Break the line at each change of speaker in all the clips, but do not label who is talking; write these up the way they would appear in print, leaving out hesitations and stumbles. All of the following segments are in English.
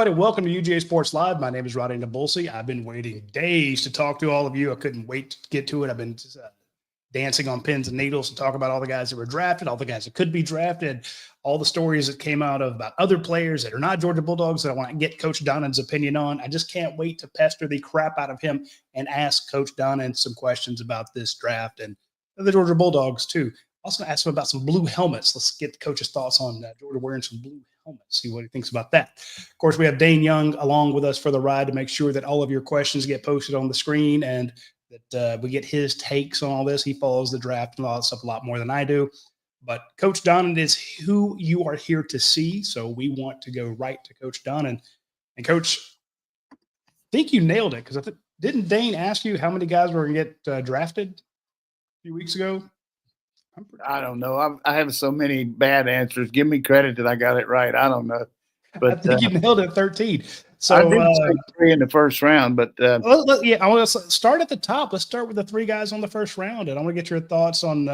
everybody? Welcome to UGA Sports Live. My name is Radi Nabulsi. I've been waiting days to talk to all of you. I couldn't wait to get to it. I've been dancing on pins and needles to talk about all the guys that were drafted, all the guys that could be drafted, all the stories that came out about other players that are not Georgia Bulldogs that I want to get Coach Donnan's opinion on. I just can't wait to pester the crap out of him and ask Coach Donnan some questions about this draft and the Georgia Bulldogs too. Also ask him about some blue helmets. Let's get the coach's thoughts on Georgia wearing some blue helmets, see what he thinks about that. Of course, we have Dayne Young along with us for the ride to make sure that all of your questions get posted on the screen and that we get his takes on all this. He follows the draft and all that stuff a lot more than I do. But Coach Donnan is who you are here to see, so we want to go right to Coach Donnan. And Coach, I think you nailed it because didn't Dayne ask you how many guys were going to get drafted a few weeks ago?
I don't know. I have so many bad answers. Give me credit that I got it right. I don't know. But
I think you nailed it 13. So
I did say 3 in the first round, but
I want to start at the top. Let's start with the 3 guys on the first round, and I want to get your thoughts on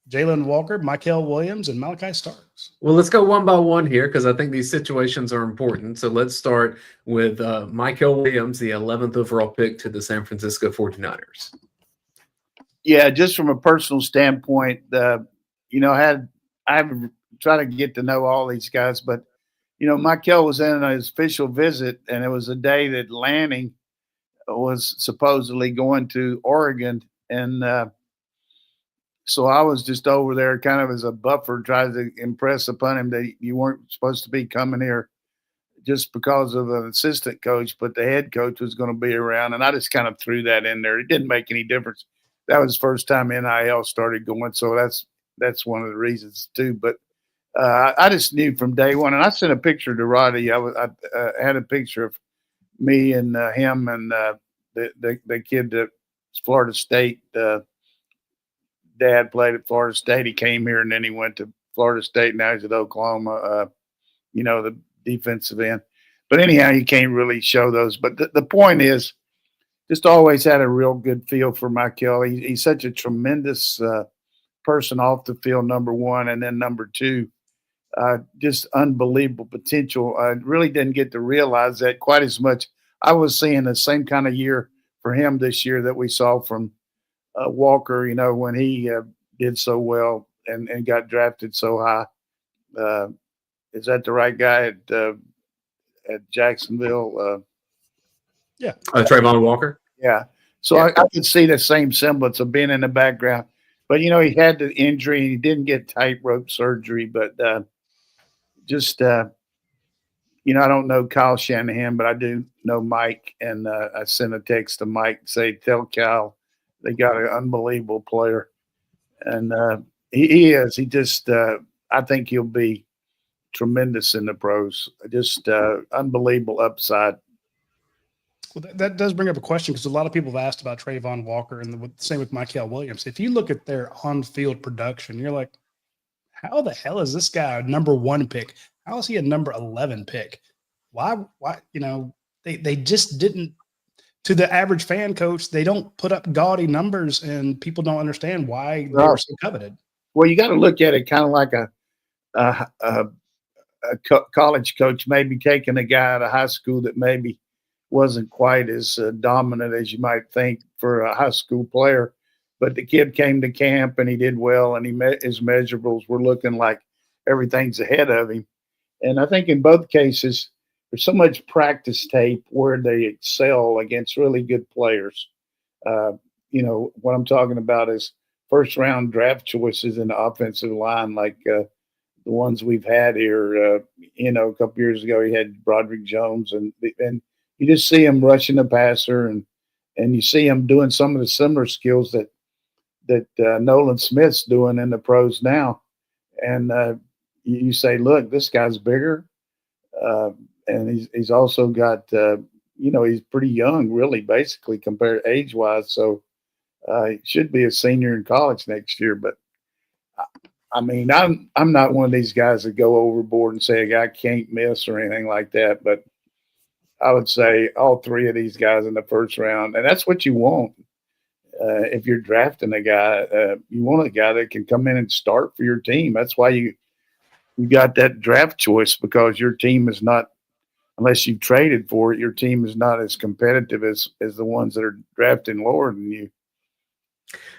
Jaylen Walker, Mykel Williams, and Malachi Starks.
Well, let's go one by one here because I think these situations are important. So let's start with Mykel Williams, the 11th overall pick to the San Francisco 49ers.
Yeah, just from a personal standpoint, I've tried to get to know all these guys, but Mykel was in his official visit, and it was a day that Lanning was supposedly going to Oregon, and so I was just over there kind of as a buffer, trying to impress upon him that you weren't supposed to be coming here just because of an assistant coach, but the head coach was going to be around, and I just kind of threw that in there. It didn't make any difference. That was the first time NIL started going, so that's one of the reasons too. But I just knew from day one, and I sent a picture to Radi. I had a picture of me and him and the kid that's Florida State. Dad played at Florida State. He came here, and then he went to Florida State. Now he's at Oklahoma. The defensive end. But anyhow, you can't really show those. But the point is, just always had a real good feel for Mykel. He's such a tremendous person off the field, number one, and then number two, just unbelievable potential. I really didn't get to realize that quite as much. I was seeing the same kind of year for him this year that we saw from Walker, when he did so well and got drafted so high. Is that the right guy at Jacksonville?
Yeah.
Trayvon Walker?
Yeah. So yeah. I could see the same semblance of being in the background. But, he had the injury and he didn't get tightrope surgery. But I don't know Kyle Shanahan, but I do know Mike. And I sent a text to Mike and say, tell Kyle they got an unbelievable player. And he is. He just I think he'll be tremendous in the pros. Just unbelievable upside.
Well, that does bring up a question because a lot of people have asked about Trayvon Walker and the same with Mykel Williams. If you look at their on-field production, you're like, how the hell is this guy a number 1 pick? How is he a number 11 pick? Why? They just didn't. To the average fan, Coach, they don't put up gaudy numbers, and people don't understand why they were so coveted.
Well, you got to look at it kind of like a college coach maybe taking a guy out of high school that maybe wasn't quite as dominant as you might think for a high school player. But the kid came to camp and he did well, and his measurables were looking like everything's ahead of him. And I think in both cases, there's so much practice tape where they excel against really good players. What I'm talking about is first-round draft choices in the offensive line, like the ones we've had here. A couple years ago, he had Broderick Jones, and you just see him rushing the passer, and you see him doing some of the similar skills that Nolan Smith's doing in the pros now. And you say, look, this guy's bigger, and he's also got, he's pretty young, really, basically, compared age-wise. So he should be a senior in college next year. But, I'm not one of these guys that go overboard and say a guy can't miss or anything like that. But I would say all 3 of these guys in the first round, and that's what you want. If you're drafting a guy, you want a guy that can come in and start for your team. That's why you got that draft choice, because your team is not unless you've traded for it, your team is not as competitive as the ones that are drafting lower than you.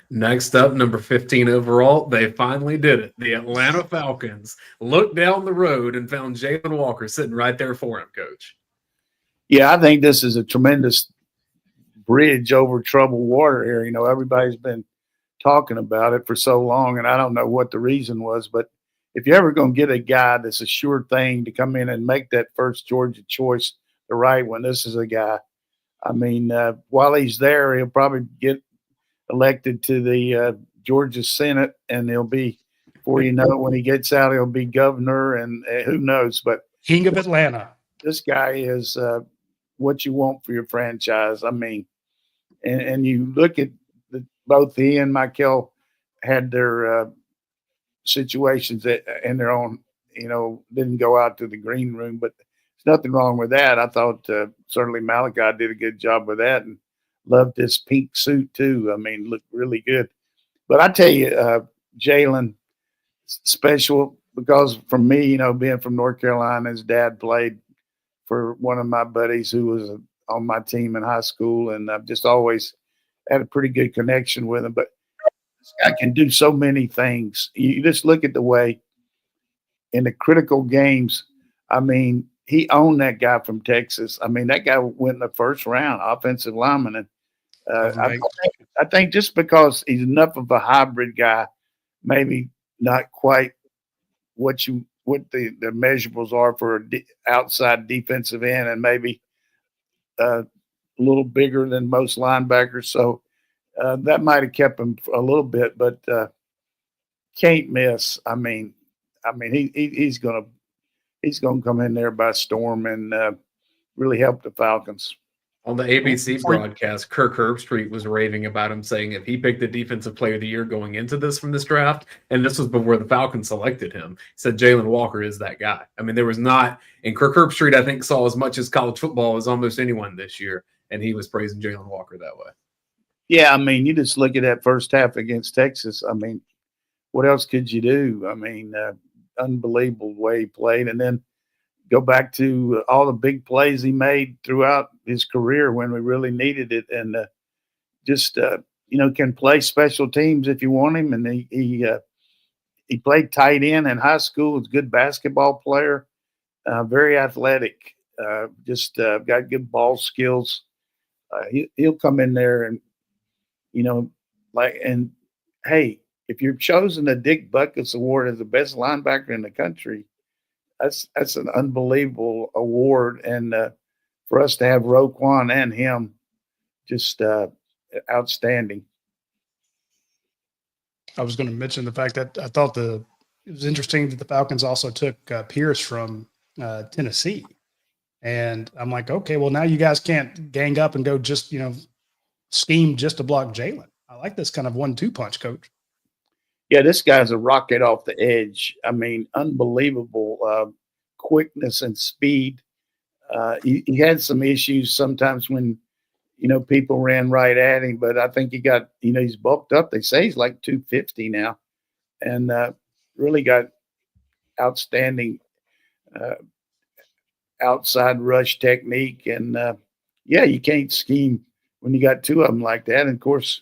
Next up, number 15 overall, they finally did it. The Atlanta Falcons looked down the road and found Jaylen Walker sitting right there for him, Coach.
Yeah, I think this is a tremendous bridge over troubled water here. You know, everybody's been talking about it for so long, and I don't know what the reason was, but if you're ever going to get a guy that's a sure thing to come in and make that first Georgia choice the right one, this is a guy. I mean, while he's there, he'll probably get elected to the Georgia Senate, and he'll be, before you know, when he gets out, he'll be governor, and who knows. But
King of Atlanta.
This guy is what you want for your franchise. I mean, and you look at both he and Michael had their situations in their own, you know, didn't go out to the green room, but there's nothing wrong with that. I thought certainly Malachi did a good job with that, and loved his pink suit too. I mean, looked really good. But I tell you, Jaylen, special because for me, you know, being from North Carolina, his dad played for one of my buddies who was on my team in high school, and I've just always had a pretty good connection with him. But this guy can do so many things. You just look at the way in the critical games. I mean, he owned that guy from Texas. I mean, that guy went in the first round, offensive lineman. And I think just because he's enough of a hybrid guy, maybe not quite what the measurables are for an outside defensive end, and maybe a little bigger than most linebackers. So that might have kept him a little bit, but can't miss. I mean, he's gonna come in there by storm and really help the Falcons.
On the ABC broadcast, Kirk Herbstreit was raving about him, saying if he picked the defensive player of the year going into this from this draft, and this was before the Falcons selected him, he said Jaylen Walker is that guy. I mean, there was not, and Kirk Herbstreit, I think, saw as much as college football as almost anyone this year, and he was praising Jaylen Walker that way.
Yeah, I mean, you just look at that first half against Texas. I mean, what else could you do? I mean, unbelievable way he played. And then go back to all the big plays he made throughout his career when we really needed it. And just, you know, can play special teams if you want him. And he played tight end in high school. He's a good basketball player, very athletic, just got good ball skills. He'll come in there and, you know, and hey, if you're chosen the Dick Butkus Award as the best linebacker in the country, that's an unbelievable award. And for us to have Roquan and him, just outstanding.
I was going to mention the fact that I thought it was interesting that the Falcons also took Pierce from Tennessee. And I'm like, okay, well, now you guys can't gang up and go just, you know, scheme just to block Jaylen. I like this kind of 1-2 punch, Coach.
Yeah, this guy's a rocket off the edge. I mean, unbelievable quickness and speed. He had some issues sometimes when, you know, people ran right at him, but I think he got, you know, he's bulked up. They say he's like 250 now, and really got outstanding outside rush technique. And yeah, you can't scheme when you got two of them like that. And of course,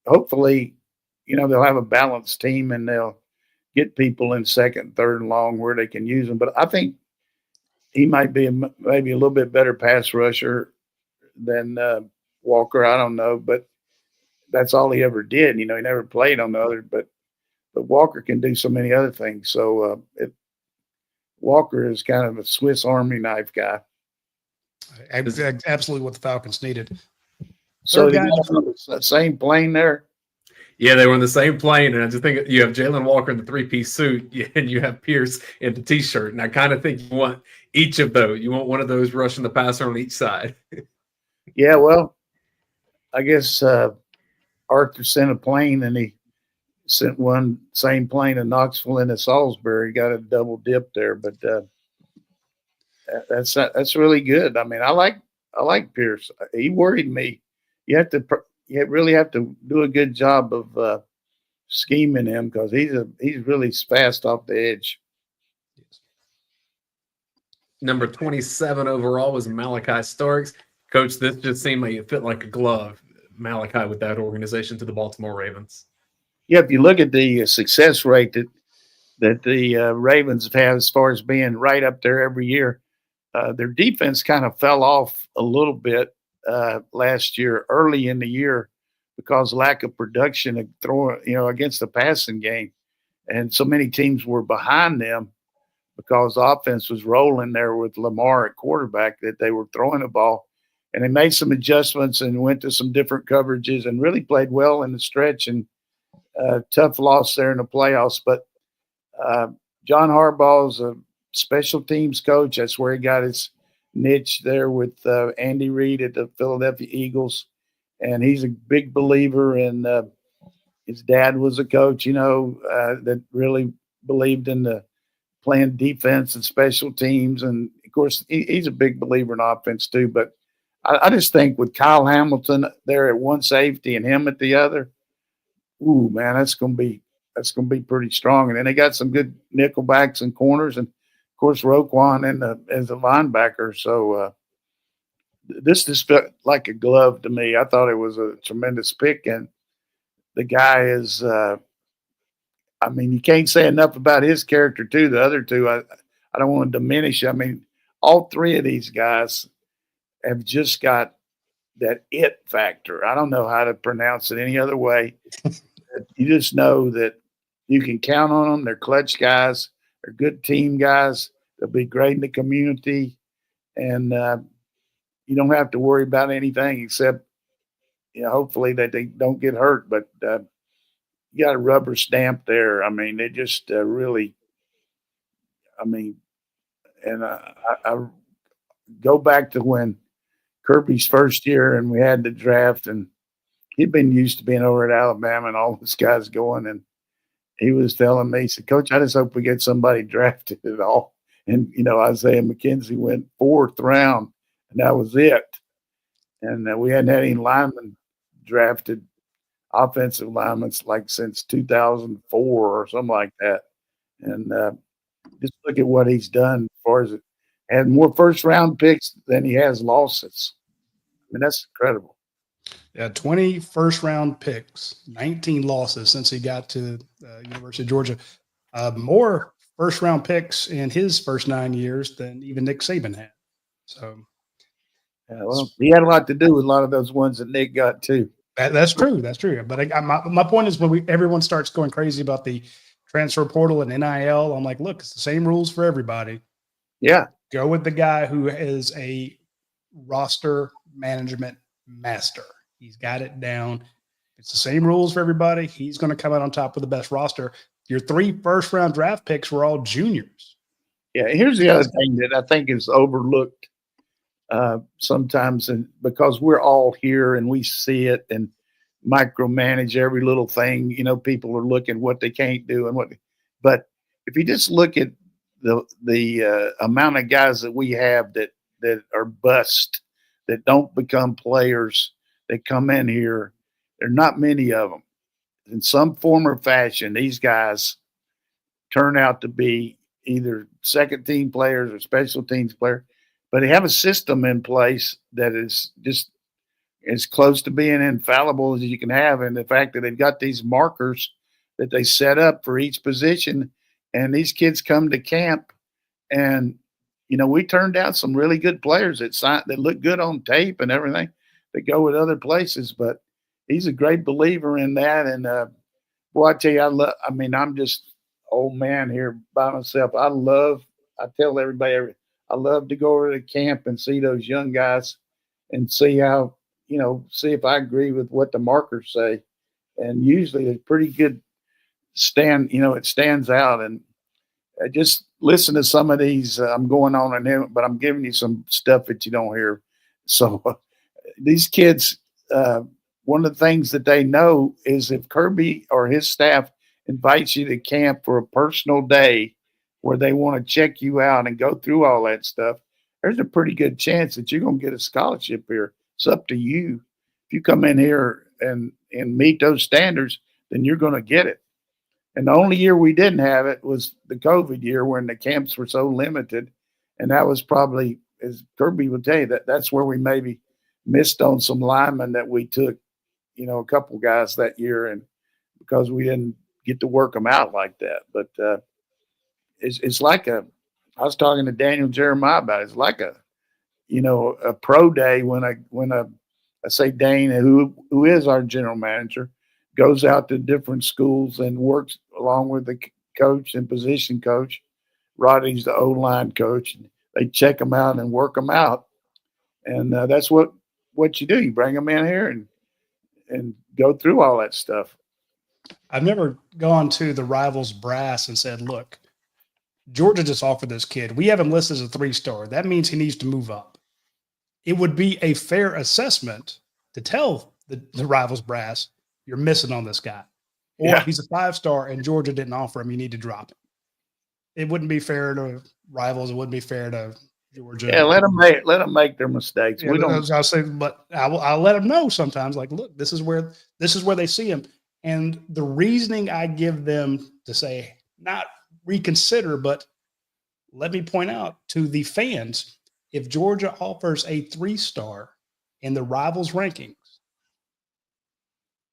hopefully, you know, they'll have a balanced team and they'll get people in second, third, and long where they can use them. But I think he might be maybe a little bit better pass rusher than Walker. I don't know, but that's all he ever did. You know, he never played on the other, but Walker can do so many other things. So Walker is kind of a Swiss Army knife guy.
Absolutely what the Falcons needed.
So they got on the same plane there.
Yeah, they were on the same plane, and I just think you have Jaylen Walker in the three-piece suit, and you have Pierce in the T-shirt, and I kind of think you want each of those. You want one of those rushing the passer on each side.
Yeah, well, I guess Arthur sent a plane, and he sent one same plane to Knoxville and to Salisbury. Got a double dip there, but that's really good. I mean, I like Pierce. He worried me. You really have to do a good job of scheming him because he's really fast off the edge.
Number 27 overall was Malachi Starks. Coach, this just seemed like it fit like a glove, Malachi with that organization to the Baltimore Ravens.
Yeah, if you look at the success rate that the Ravens have had as far as being right up there every year, their defense kind of fell off a little bit last year, early in the year, because lack of production of throwing, against the passing game. And so many teams were behind them because the offense was rolling there with Lamar at quarterback that they were throwing the ball. And they made some adjustments and went to some different coverages and really played well in the stretch, and tough loss there in the playoffs. But John Harbaugh's a special teams coach. That's where he got his niche there with Andy Reid at the Philadelphia Eagles. And he's a big believer in his dad was a coach, that really believed in the playing defense and special teams. And, of course, he's a big believer in offense too. But I just think with Kyle Hamilton there at one safety and him at the other, ooh, man, that's going to be pretty strong. And then they got some good nickel backs and corners, and of course Roquan as a linebacker. So this just felt like a glove to me. I thought it was a tremendous pick, and the guy is. You can't say enough about his character too. The other two, I don't want to diminish. All three of these guys have just got that it factor. I don't know how to pronounce it any other way. You just know that you can count on them. They're clutch guys. They're good team guys. They'll be great in the community. And you don't have to worry about anything except, hopefully that they don't get hurt. But you got a rubber stamp there. They just really – and I go back to when Kirby's first year and we had the draft, and he'd been used to being over at Alabama and all those guys going, and he was telling me, he said, Coach, I just hope we get somebody drafted at all. And, Isaiah McKenzie went 4th round, and that was it. And we hadn't had any linemen drafted, offensive linemen, like since 2004 or something like that. And just look at what he's done as far as it. Had more first-round picks than he has losses. That's incredible.
Yeah, 20 first-round picks, 19 losses since he got to University of Georgia. More first-round picks in his first 9 years than even Nick Saban had. So,
he had a lot to do with a lot of those ones that Nick got too.
That's true. That's true. But my point is, when everyone starts going crazy about the transfer portal and NIL, I'm like, look, it's the same rules for everybody.
Yeah.
Go with the guy who is a roster management master. He's got it down. It's the same rules for everybody. He's going to come out on top with the best roster. Your 3 first-round draft picks were all juniors.
Yeah, here's the other thing that I think is overlooked sometimes, and because we're all here and we see it and micromanage every little thing, people are looking what they can't do and what. But if you just look at the amount of guys that we have that are bust, that don't become players, that come in here, there are not many of them. In some form or fashion, these guys turn out to be either second team players or special teams players, but they have a system in place that is just as close to being infallible as you can have. And the fact that they've got these markers that they set up for each position, and these kids come to camp, and we turned out some really good players that look good on tape and everything, that go with other places. But he's a great believer in that. And boy, I tell you, I'm just old man here by myself. I tell everybody, I love to go over to camp and see those young guys and see how, see if I agree with what the markers say. And usually it's pretty good it stands out. And just listen to some of these. I'm going on and in, but I'm giving you some stuff that you don't hear. So these kids, one of the things that they know is if Kirby or his staff invites you to camp for a personal day where they want to check you out and go through all that stuff, there's a pretty good chance that you're going to get a scholarship here. It's up to you. If you come in here and meet those standards, then you're going to get it. And the only year we didn't have it was the COVID year when the camps were so limited. And that was probably, as Kirby would tell you, that's where we maybe missed on some linemen that we took, a couple guys that year, and because we didn't get to work them out like that. But it's like I was talking to Daniel Jeremiah about it. It's like a pro day when I say Dayne, who is our general manager, goes out to different schools and works along with the coach and position coach. Radi's the O-line coach. They check them out and work them out. And that's what you do. You bring them in here and go through all that stuff.
I've never gone to the Rivals brass and said, look, Georgia just offered this kid. We have him listed as a 3-star. That means he needs to move up. It would be a fair assessment to tell the Rivals brass, you're missing on this guy. Or he's a 5-star and Georgia didn't offer him, you need to drop him. It wouldn't be fair to Rivals. It wouldn't be fair to Georgia.
Yeah, let them make their mistakes.
Yeah,
we don't.
I'll say, but I'll let them know sometimes. Like, look, this is where they see him, and the reasoning I give them to say not reconsider, but let me point out to the fans: if Georgia offers a 3-star in the Rivals rankings,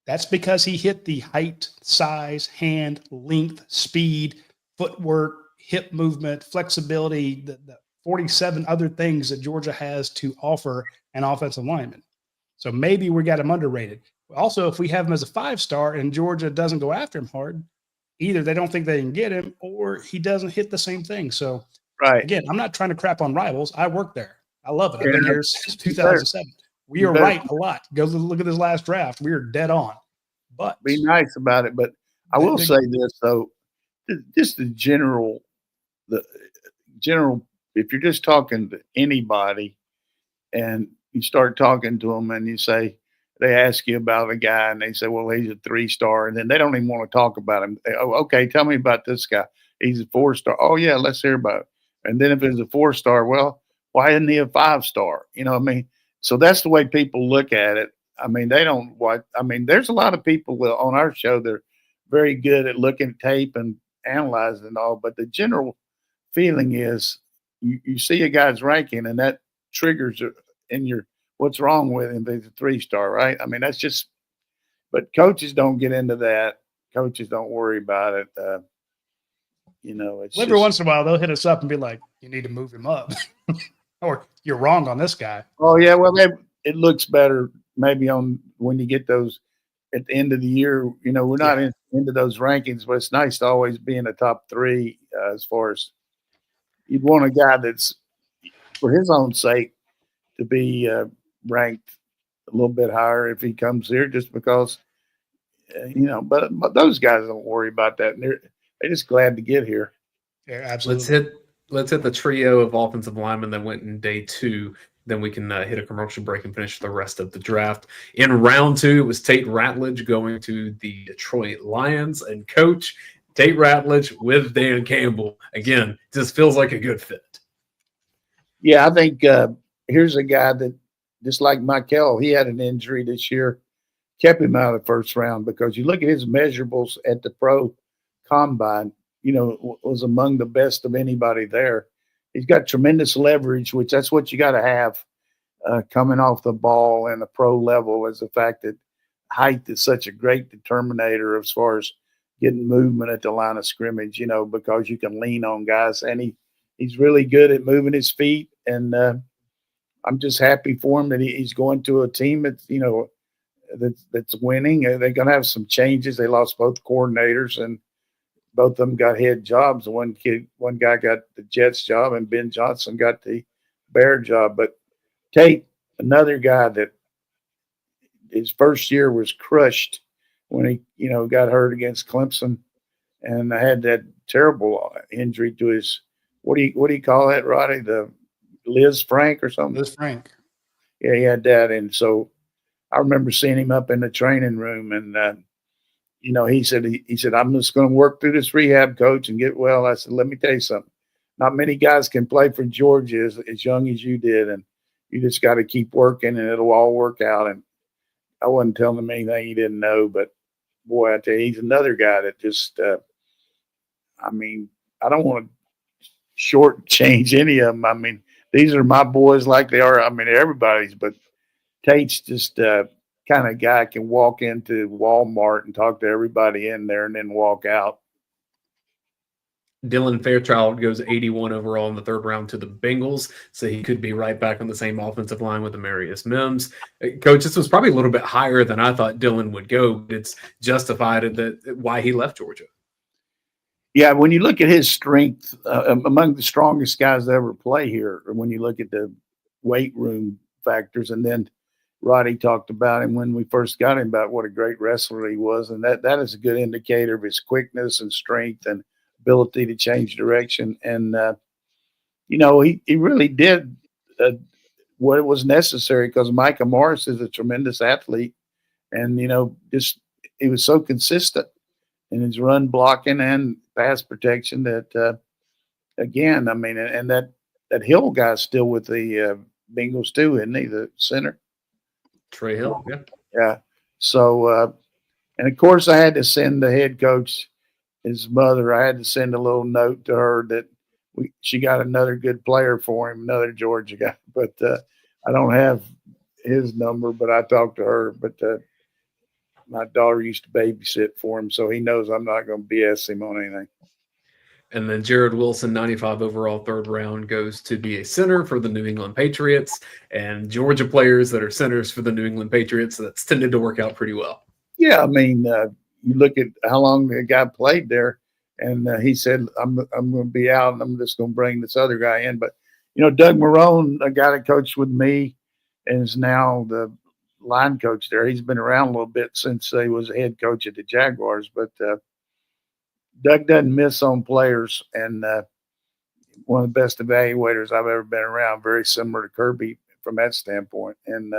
that's because he hit the height, size, hand, length, speed, footwork, hip movement, flexibility, the 47 other things that Georgia has to offer an offensive lineman. So maybe we got him underrated. Also, if we have him as a 5-star and Georgia doesn't go after him hard, either they don't think they can get him or he doesn't hit the same thing. So, again, I'm not trying to crap on Rivals. I work there. I love it. I've been here since 2007. We are right a lot. Go look at this last draft. We are dead on. But
be nice about it. But I will say this, though, just the general, if you're just talking to anybody and you start talking to them and they ask you about a guy and they say, well, he's a 3-star, and then they don't even want to talk about him. Oh, okay, tell me about this guy. He's a 4-star. Oh, yeah, let's hear about it. And then if it's a 4-star, well, why isn't he a 5-star? You know what I mean? So that's the way people look at it. I mean, there's a lot of people on our show that are very good at looking at tape and analyzing and all, but the general feeling is you see a guy's ranking and that triggers in your what's wrong with him. He's a 3-star, right? I mean, that's just. But coaches don't get into that. Coaches don't worry about it. It's
every once in a while they'll hit us up and be like, "You need to move him up," or "You're wrong on this guy."
Oh yeah, well it looks better maybe on when you get those at the end of the year. We're not into those rankings, but it's nice to always be in the top 3 as far as. You'd want a guy that's, for his own sake, to be ranked a little bit higher if he comes here, just because, But those guys don't worry about that, and they're just glad to get here.
Yeah, absolutely.
Let's hit the trio of offensive linemen that went in day 2. Then we can hit a commercial break and finish the rest of the draft. In round 2, it was Tate Ratledge going to the Detroit Lions, and coach Tate Ratledge with Dan Campbell. Again, just feels like a good fit.
Yeah, I think here's a guy that, just like Michael, he had an injury this year, kept him out of the first round, because you look at his measurables at the pro combine, was among the best of anybody there. He's got tremendous leverage, which that's what you got to have coming off the ball and the pro level, is the fact that height is such a great determinator as far as getting movement at the line of scrimmage, because you can lean on guys, and he's really good at moving his feet. And I'm just happy for him that he's going to a team that's, that's winning. They're going to have some changes. They lost both coordinators, and both of them got head jobs. One guy got the Jets job, and Ben Johnson got the Bear job. But Tate, another guy that his first year was crushed when he, got hurt against Clemson, and had that terrible injury to his, what do you call that, Roddy? The Liz Frank or something?
Liz Frank.
Yeah, he had that. And so I remember seeing him up in the training room, and he said, I'm just going to work through this rehab, coach, and get well. I said, let me tell you something. Not many guys can play for Georgia as young as you did, and you just got to keep working, and it'll all work out. And I wasn't telling him anything he didn't know, but boy, I tell you, he's another guy that just, I don't want to shortchange any of them. I mean, these are my boys like they are. I mean, everybody's, but Tate's just kind of guy can walk into Walmart and talk to everybody in there and then walk out.
Dylan Fairchild goes 81 overall in the third round to the Bengals, so he could be right back on the same offensive line with Amarius Mims. Coach, this was probably a little bit higher than I thought Dylan would go, but it's justified that why he left Georgia.
Yeah, when you look at his strength, among the strongest guys to ever play here, when you look at the weight room factors, and then Radi talked about him when we first got him about what a great wrestler he was, and that is a good indicator of his quickness and strength and ability to change direction. And, he really did what was necessary because Micah Morris is a tremendous athlete. And, he was so consistent in his run blocking and pass protection that, again, I mean, and that Hill guy's still with the Bengals too, isn't he, the center?
Trey Hill, yeah.
Yeah. So, and of course I had to send the head coach, his mother, I had to send a little note to her that she got another good player for him, another Georgia guy. But I don't have his number, but I talked to her. But my daughter used to babysit for him, so he knows I'm not going to BS him on anything.
And then Jared Wilson, 95 overall, third round, goes to be a center for the New England Patriots. And Georgia players that are centers for the New England Patriots, that's tended to work out pretty well. Yeah,
I mean, you look at how long the guy played there, and he said, I'm going to be out, and I'm just going to bring this other guy in. But, Doug Marrone, a guy that coached with me and is now the line coach there, he's been around a little bit since he was a head coach at the Jaguars. But Doug doesn't miss on players, and one of the best evaluators I've ever been around, very similar to Kirby from that standpoint. And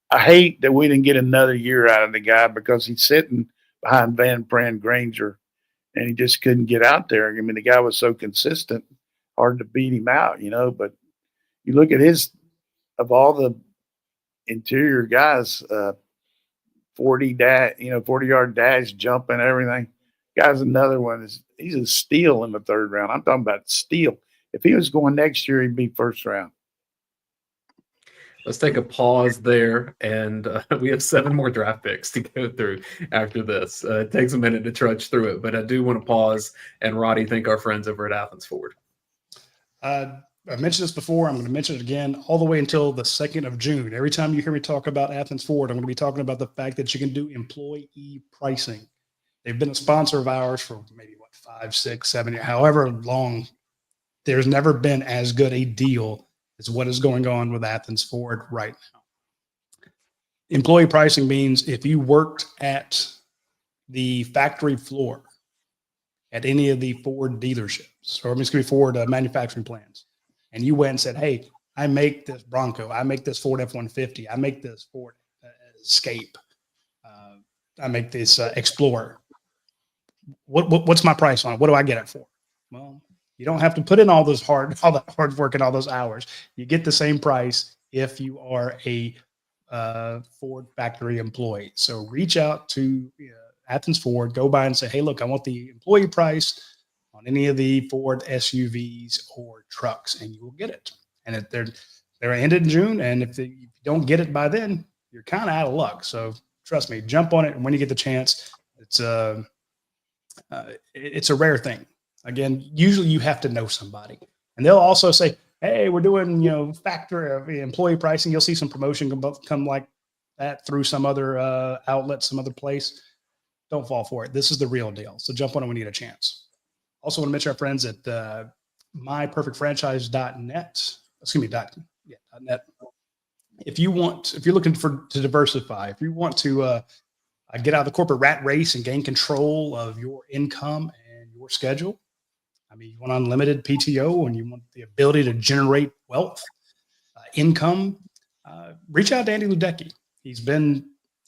I hate that we didn't get another year out of the guy because he's sitting behind Van Pran Granger, and he just couldn't get out there. I mean, the guy was so consistent, hard to beat him out, But you look at of all the interior guys, 40-yard dash, jumping, everything. Guy's another one. He's a steal in the third round. I'm talking about steal. If he was going next year, he'd be first round.
Let's take a pause there, and we have 7 more draft picks to go through after this. It takes a minute to trudge through it, but I do want to pause and Radi thank our friends over at Athens Ford.
I mentioned this before. I'm going to mention it again all the way until the 2nd of June. Every time you hear me talk about Athens Ford, I'm going to be talking about the fact that you can do employee pricing. They've been a sponsor of ours for maybe 5, 6, 7 years, however long. There's never been as good a deal as what is going on with Athens Ford right now. Employee pricing means if you worked at the factory floor at any of the Ford dealerships, or it's going to be Ford manufacturing plants, and you went and said, hey, I make this Bronco, I make this Ford F-150, I make this Ford Escape, I make this Explorer. What's my price on it? What do I get it for? Well, you don't have to put in all that hard work and all those hours. You get the same price if you are a Ford factory employee. So reach out to Athens Ford, go by and say, hey, look, I want the employee price on any of the Ford SUVs or trucks, and you will get it. And if they're ended in June, and if you don't get it by then, you're kind of out of luck. So trust me, jump on it, and when you get the chance, it's a rare thing. Again, usually you have to know somebody, and they'll also say, hey, we're doing, factory employee pricing. You'll see some promotion come like that through some other outlet, some other place. Don't fall for it. This is the real deal. So jump on it when you get a chance. Also want to mention our friends at myperfectfranchise.net. Excuse me, .net. If you're looking to diversify, if you want to get out of the corporate rat race and gain control of your income and your schedule, I mean, you want unlimited PTO and you want the ability to generate wealth, income, reach out to Andy Ludecky.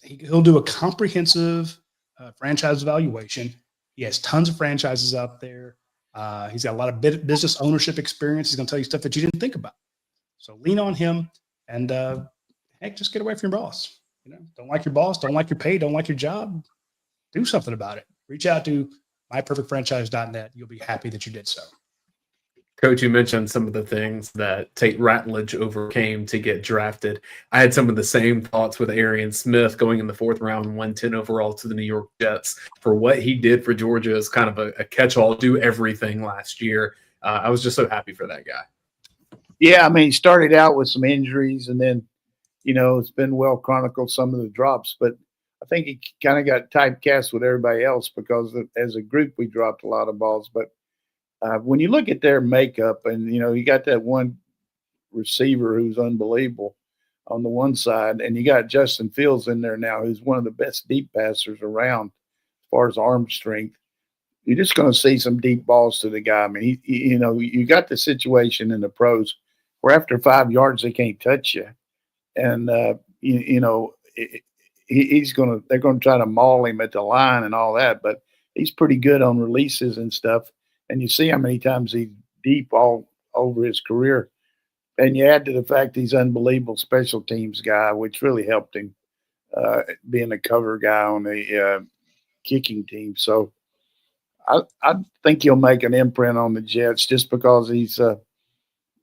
He'll do a comprehensive franchise evaluation. He has tons of franchises out there. He's got a lot of business ownership experience. He's going to tell you stuff that you didn't think about. So lean on him and heck, just get away from your boss. Don't like your boss, don't like your pay, don't like your job. Do something about it. Reach out to myperfectfranchise.net. You'll be happy that you did so.
Coach, you mentioned some of the things that Tate Ratledge overcame to get drafted. I had some of the same thoughts with Arian Smith going in the 4th round, 110 overall to the New York Jets. For what he did for Georgia as kind of a catch-all, do everything last year. I was just so happy for that guy.
Yeah, I mean, he started out with some injuries, and then, it's been well chronicled, some of the drops. But I think he kind of got typecast with everybody else because as a group we dropped a lot of balls. But when you look at their makeup, and you got that one receiver who's unbelievable on the one side, and you got Justin Fields in there now, who's one of the best deep passers around as far as arm strength. You're just going to see some deep balls to the guy. I mean, you got the situation in the pros where after 5 yards they can't touch you, and they're going to try to maul him at the line and all that, but he's pretty good on releases and stuff. And you see how many times he's deep all over his career. And you add to the fact he's unbelievable special teams guy, which really helped him being a cover guy on the kicking team. So I think he'll make an imprint on the Jets just because he's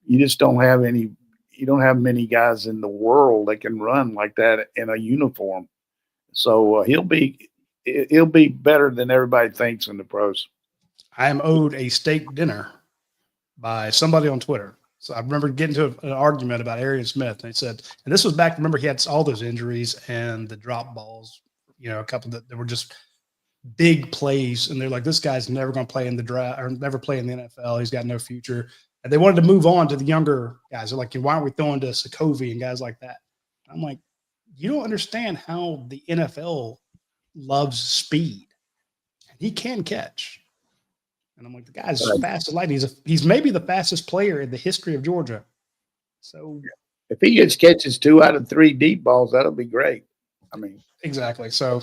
you just don't have many guys in the world that can run like that in a uniform. So he'll be better than everybody thinks in the pros.
I am owed a steak dinner by somebody on Twitter. So I remember getting to an argument about Arian Smith. And they said, and this was back, remember he had all those injuries and the drop balls, a couple that were just big plays. And they're like, this guy's never going to play in the draft or never play in the NFL. He's got no future. And they wanted to move on to the younger guys. They're like, why aren't we throwing to Sokovia and guys like that? I'm like, you don't understand how the NFL loves speed. And he can catch. And I'm like, the guy's fast as lightning. He's maybe the fastest player in the history of Georgia. So
if he gets catches 2 out of 3 deep balls, that'll be great. I mean,
exactly. So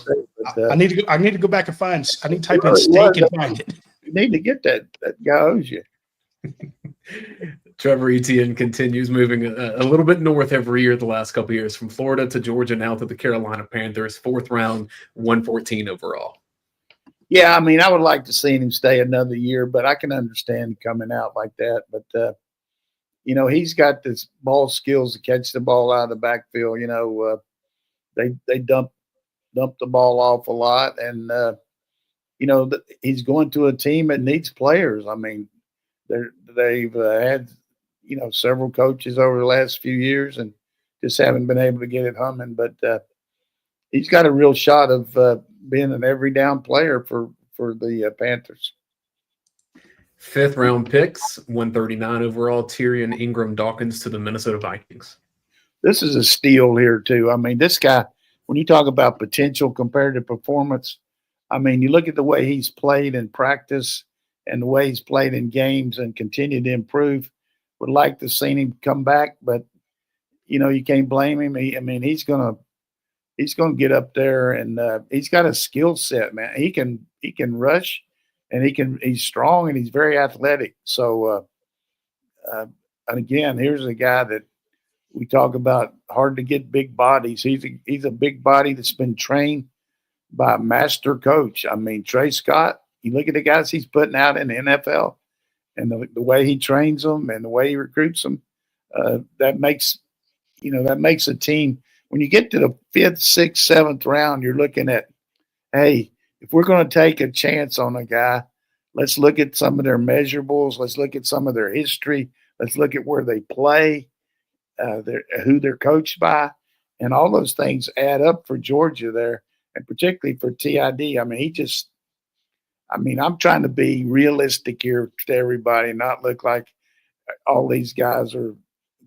I need to go back and find. I need to type in steak and find it.
You need to get that. That guy owes you.
Trevor Etienne continues moving a little bit north every year the last couple of years, from Florida to Georgia, now to the Carolina Panthers. 4th round, 114 overall.
Yeah, I mean, I would like to see him stay another year, but I can understand coming out like that. But, he's got this ball skills to catch the ball out of the backfield. They dump the ball off a lot. And, he's going to a team that needs players. I mean, they've had, several coaches over the last few years and just haven't been able to get it humming. But he's got a real shot of being an every down player for the Panthers.
5th round picks, 139 overall, Tyrion Ingram-Dawkins to the Minnesota Vikings.
This is a steal here too. I mean, this guy, when you talk about potential compared to performance, I mean, you look at the way he's played in practice and the way he's played in games and continued to improve. Would like to see him come back, but you can't blame him. He's gonna get up there, and he's got a skill set, man. He can rush, and he's strong, and he's very athletic. So, and again, here's a guy that we talk about hard to get big bodies. He's a big body that's been trained by a master coach. I mean, Trey Scott. You look at the guys he's putting out in the NFL, and the way he trains them and the way he recruits them, that makes a team. When you get to the 5th, 6th, 7th round, you're looking at, hey, if we're going to take a chance on a guy, let's look at some of their measurables. Let's look at some of their history. Let's look at where they play, who they're coached by, and all those things add up for Georgia there, and particularly for TID. I mean, I'm trying to be realistic here to everybody, not look like all these guys are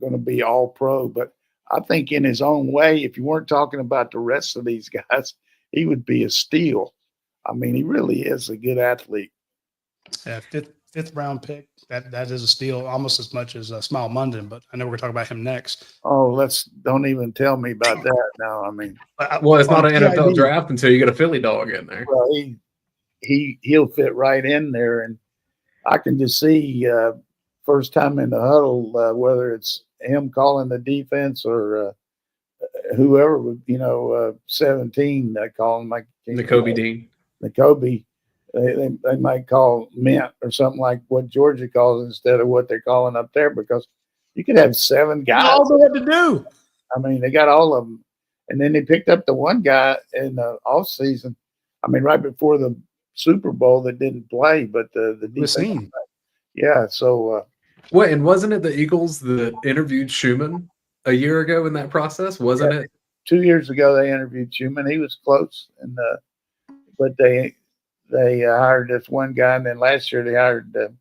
going to be all pro. But I think in his own way, if you weren't talking about the rest of these guys, he would be a steal. I mean, he really is a good athlete.
Yeah, fifth round pick. That is a steal almost as much as Smile Munden, but I know we're going to talk about him next.
Oh, don't even tell me about that now. I mean,
well, it's not an NFL draft until you get a Philly dog in there.
Well, he'll fit right in there, and I can just see first time in the huddle, whether it's him calling the defense or whoever, 17 calling like
Nakobe Dean.
Nakobe, they might call mint or something like what Georgia calls instead of what they're calling up there, because you could have 7 guys.
I don't know what to do.
I mean, they got all of them. And then they picked up the one guy in the off season. I mean, right before the Super Bowl that didn't play, but the defense. Yeah. So
what, and wasn't it the Eagles that interviewed Schumann a year ago in that process? Wasn't it?
2 years ago they interviewed Schumann. He was close, and but they hired this one guy, and then last year they hired the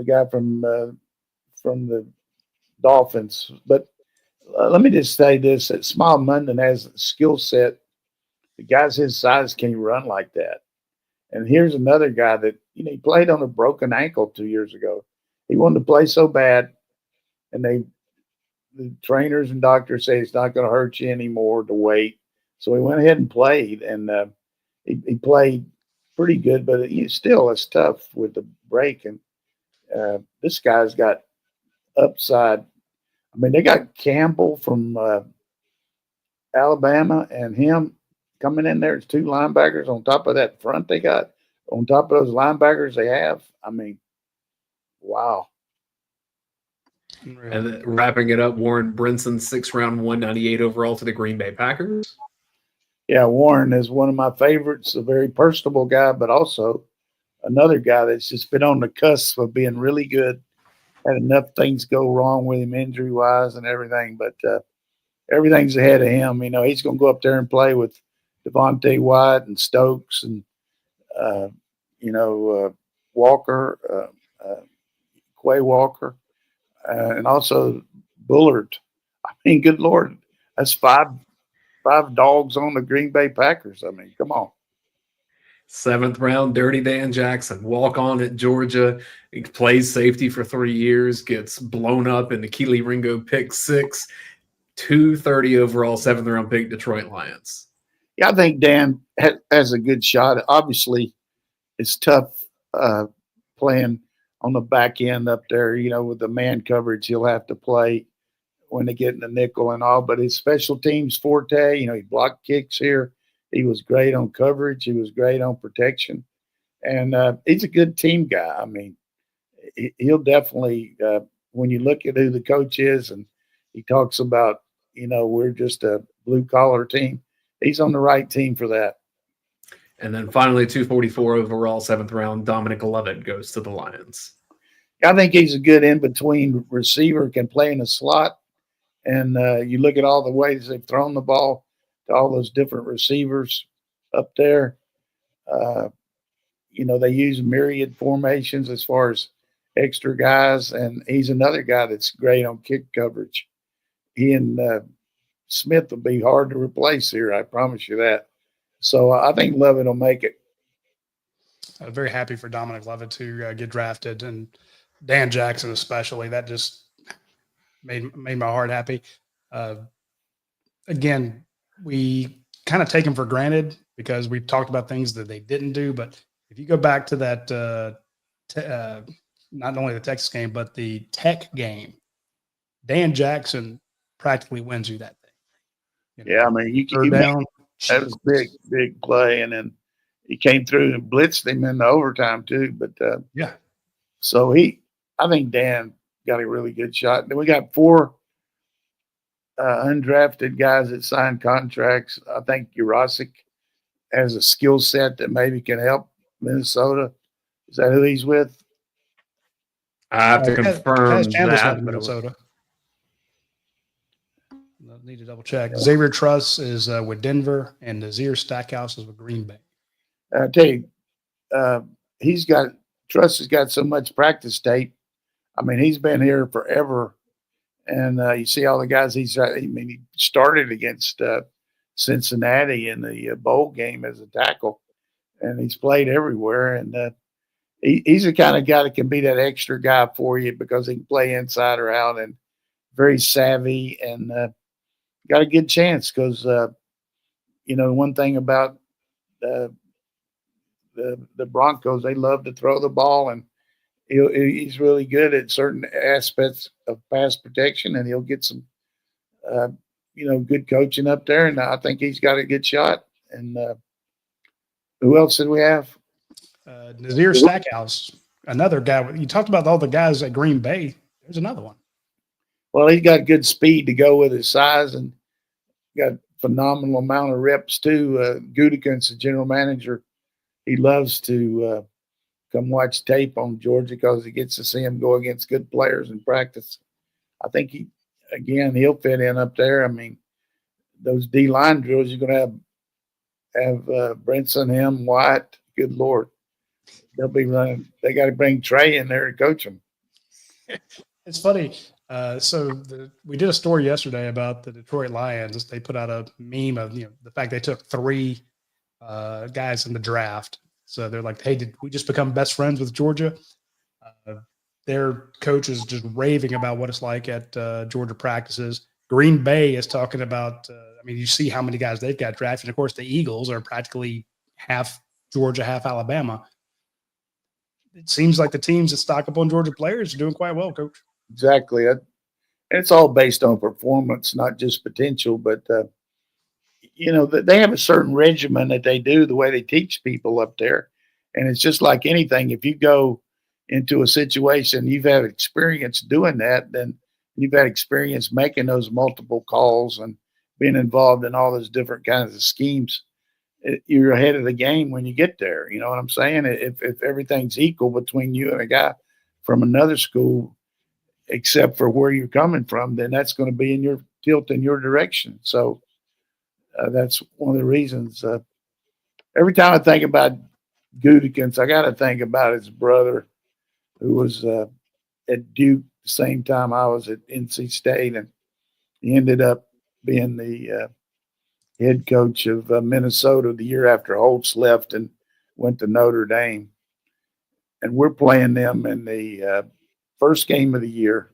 guy from the Dolphins. But let me just say this: that Smile Munden has a skill set. The guys his size can't run like that. And here's another guy that he played on a broken ankle 2 years ago. He wanted to play so bad, and the trainers and doctors say it's not going to hurt you anymore to wait. So he went ahead and played, and he played pretty good, but still it's tough with the break. And this guy's got upside. I mean, they got Campbell from Alabama and him coming in there as 2 linebackers on top of that front they got, on top of those linebackers they have. I mean, wow.
And then wrapping it up, Warren Brinson, 6th round, 198 overall to the Green Bay Packers.
Yeah, Warren is one of my favorites, a very personable guy, but also another guy that's just been on the cusp of being really good. Had enough things go wrong with him injury-wise and everything, but everything's ahead of him. He's going to go up there and play with Devontae White and Stokes and, Walker, Quay Walker, and also Bullard. I mean, good Lord, that's five dogs on the Green Bay Packers. I mean, come on.
7th round, Dirty Dan Jackson, walk on at Georgia. He plays safety for 3 years, gets blown up in the Keely Ringo pick 6, 230 overall, 7th round pick, Detroit Lions.
Yeah, I think Dan has a good shot. Obviously, it's tough playing on the back end up there, with the man coverage he'll have to play when they get in the nickel and all. But his special teams forte, he blocked kicks here. He was great on coverage. He was great on protection. And he's a good team guy. I mean, he'll definitely, when you look at who the coach is and he talks about, we're just a blue-collar team, he's on the right team for that.
And then finally, 244 overall, 7th round, Dominic Lovett goes to the Lions.
I think he's a good in-between receiver, can play in the slot. And you look at all the ways they've thrown the ball to all those different receivers up there. They use myriad formations as far as extra guys, and he's another guy that's great on kick coverage. He and Smith will be hard to replace here, I promise you that. So I think Lovett will make it.
Very happy for Dominic Lovett to get drafted, and Dan Jackson especially. That just made my heart happy. Again, we kind of take them for granted because we talked about things that they didn't do. But if you go back to that, not only the Texas game, but the Tech game, Dan Jackson practically wins you that thing.
Yeah, I mean, you
down.
That was big play. And then he came through and blitzed him in the overtime too. But
yeah.
So I think Dan got a really good shot. Then we got 4 undrafted guys that signed contracts. I think Jurasic has a skill set that maybe can help Minnesota. Is that who he's with?
I have to confirm that.
Minnesota. I need to double check. Xavier Truss is with Denver, and Nazir Stackhouse is with Green Bay.
I tell you, Truss has got so much practice tape. I mean, he's been here forever. And you see all the guys he started against Cincinnati in the bowl game as a tackle, and he's played everywhere. And he's the kind of guy that can be that extra guy for you because he can play inside or out and very savvy and got a good chance because, one thing about the Broncos, they love to throw the ball, and he's really good at certain aspects of pass protection, and he'll get some, good coaching up there. And I think he's got a good shot. And Who else did we have?
Nazir Stackhouse, another guy. You talked about all the guys at Green Bay. There's another one.
Well, he's got good speed to go with his size and got phenomenal amount of reps too. Gutekunst, the general manager, he loves to come watch tape on Georgia because he gets to see him go against good players in practice. I think he'll fit in up there. I mean, those D-line drills, you're going to have Brinson, him, White. Good Lord. They'll be running. They got to bring Trey in there to coach them.
It's funny. We did a story yesterday about the Detroit Lions. They put out a meme of the fact they took 3 guys in the draft. So they're like, "Hey, did we just become best friends with Georgia?" Their coach is just raving about what it's like at Georgia practices. Green Bay is talking about. You see how many guys they've got drafted. Of course, the Eagles are practically half Georgia, half Alabama. It seems like the teams that stock up on Georgia players are doing quite well, Coach.
Exactly. And it's all based on performance, not just potential. But, they have a certain regimen that they do, the way they teach people up there. And it's just like anything. If you go into a situation, you've had experience doing that, then you've had experience making those multiple calls and being involved in all those different kinds of schemes. You're ahead of the game when you get there. You know what I'm saying? If everything's equal between you and a guy from another school, except for where you're coming from, then that's going to be in your tilt in your direction. So that's one of the reasons. Every time I think about Gutekunst, I got to think about his brother, who was at Duke the same time I was at NC State, and he ended up being the head coach of Minnesota the year after Holtz left and went to Notre Dame. And we're playing them in the first game of the year.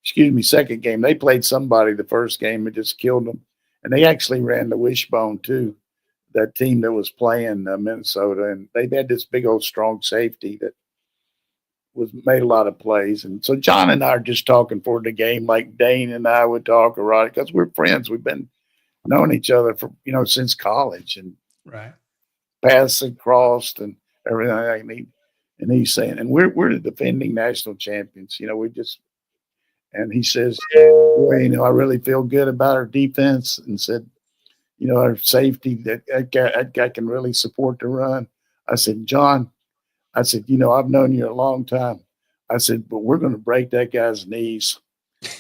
Second game. They played somebody the first game and just killed them. And they actually ran the wishbone too, that team that was playing Minnesota. And they had this big old strong safety that made a lot of plays. And so John and I are just talking for the game like Dayne and I would talk, or Radi, because we're friends. We've been known each other for since college, and
right,
paths and crossed and everything. And he's saying, and we're the defending national champions. And he says, "Boy, I really feel good about our defense," and said, "Our safety that guy can really support the run." I said, "John," I said, "I've known you a long time." I said, "But we're going to break that guy's knees."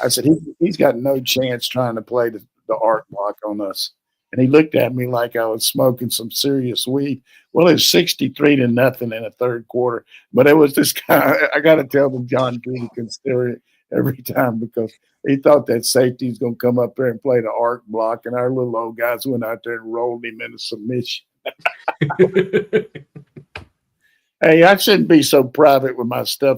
I said, he's got no chance trying to play the arc block on us. And he looked at me like I was smoking some serious weed. Well, it was 63-0 in the third quarter. But it was this guy. I got to tell the John Gutekunst story every time, because he thought that safety was going to come up there and play the arc block. And our little old guys went out there and rolled him into submission. Hey, I shouldn't be so private with my stuff.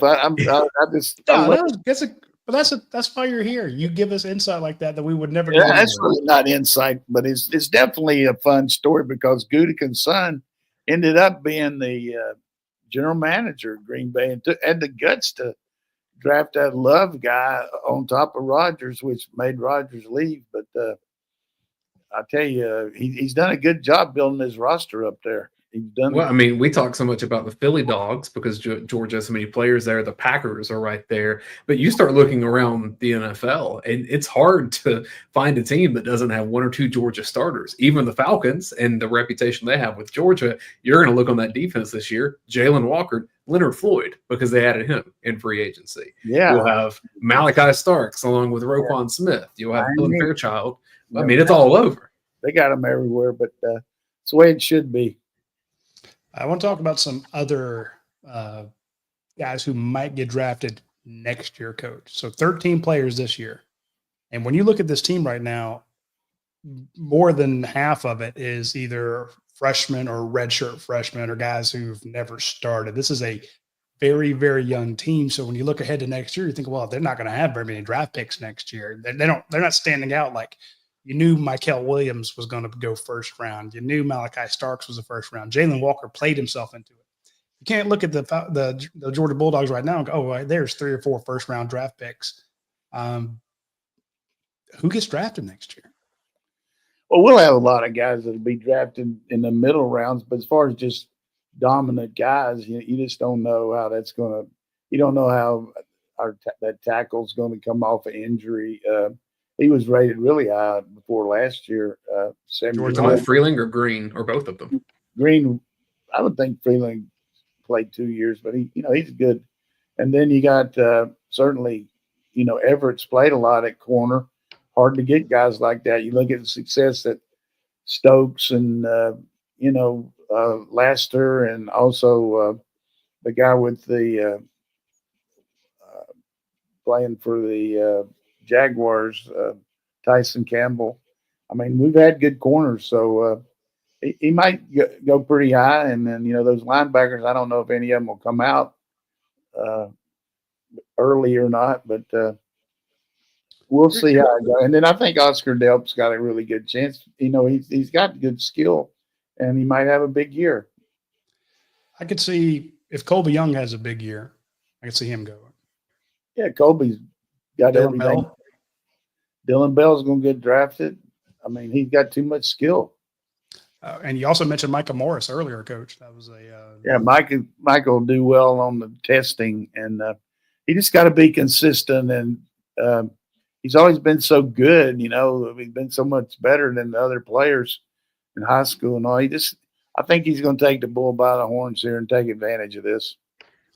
That's why you're here. You give us insight like that we would never.
Yeah, that's really not insight, but it's definitely a fun story, because Gutekunst's son ended up being the general manager of Green Bay and had the guts to draft that Love guy on top of Rodgers, which made Rodgers leave. But I tell you, he's done a good job building his roster up there.
We talk so much about the Philly Dogs because Georgia has so many players there. The Packers are right there. But you start looking around the NFL, and it's hard to find a team that doesn't have 1 or 2 Georgia starters. Even the Falcons and the reputation they have with Georgia, you're going to look on that defense this year. Jaylen Walker, Leonard Floyd, because they added him in free agency.
Yeah.
You'll have Malachi Starks along with Roquan Smith. You'll have Dylan Fairchild. It's all over.
They got them everywhere, but it's the way it should be.
I want to talk about some other guys who might get drafted next year, Coach. So 13 players this year. And when you look at this team right now, more than half of it is either freshmen or redshirt freshmen or guys who've never started. This is a very, very young team. So when you look ahead to next year, you think, well, they're not going to have very many draft picks next year. They're not standing out like you knew Mykel Williams was going to go first round. You knew Malachi Starks was the first round. Jaylen Walker played himself into it. You can't look at the Georgia Bulldogs right now and go, oh, there's 3 or 4 first round draft picks. Who gets drafted next year?
Well, we'll have a lot of guys that'll be drafted in the middle rounds, but as far as just dominant guys, you just don't know how that's going to. You don't know how that tackle's going to come off an injury. He was rated really high before last year.
George Freeling or Green or both of them.
Green, I would think Freeling played 2 years, but he's good. And then you got certainly, Everett's played a lot at corner. Hard to get guys like that. You look at the success that Stokes and Laster and also the guy with the playing for the Jaguars, Tyson Campbell. I mean, we've had good corners, so he might go pretty high. And then, those linebackers, I don't know if any of them will come out early or not, but we'll see how it goes. And then I think Oscar Delp's got a really good chance. He's got good skill, and he might have a big year.
I could see if Colby Young has a big year, I could see him going.
Yeah, Colby's got
Dylan
everything.
Bell.
Dylan Bell's going to get drafted. I mean, he's got too much skill.
And you also mentioned Micah Morris earlier, Coach. That was
Michael will do well on the testing, and he just got to be consistent. And he's always been so good. He's been so much better than the other players in high school and all. I think he's going to take the bull by the horns here and take advantage of this.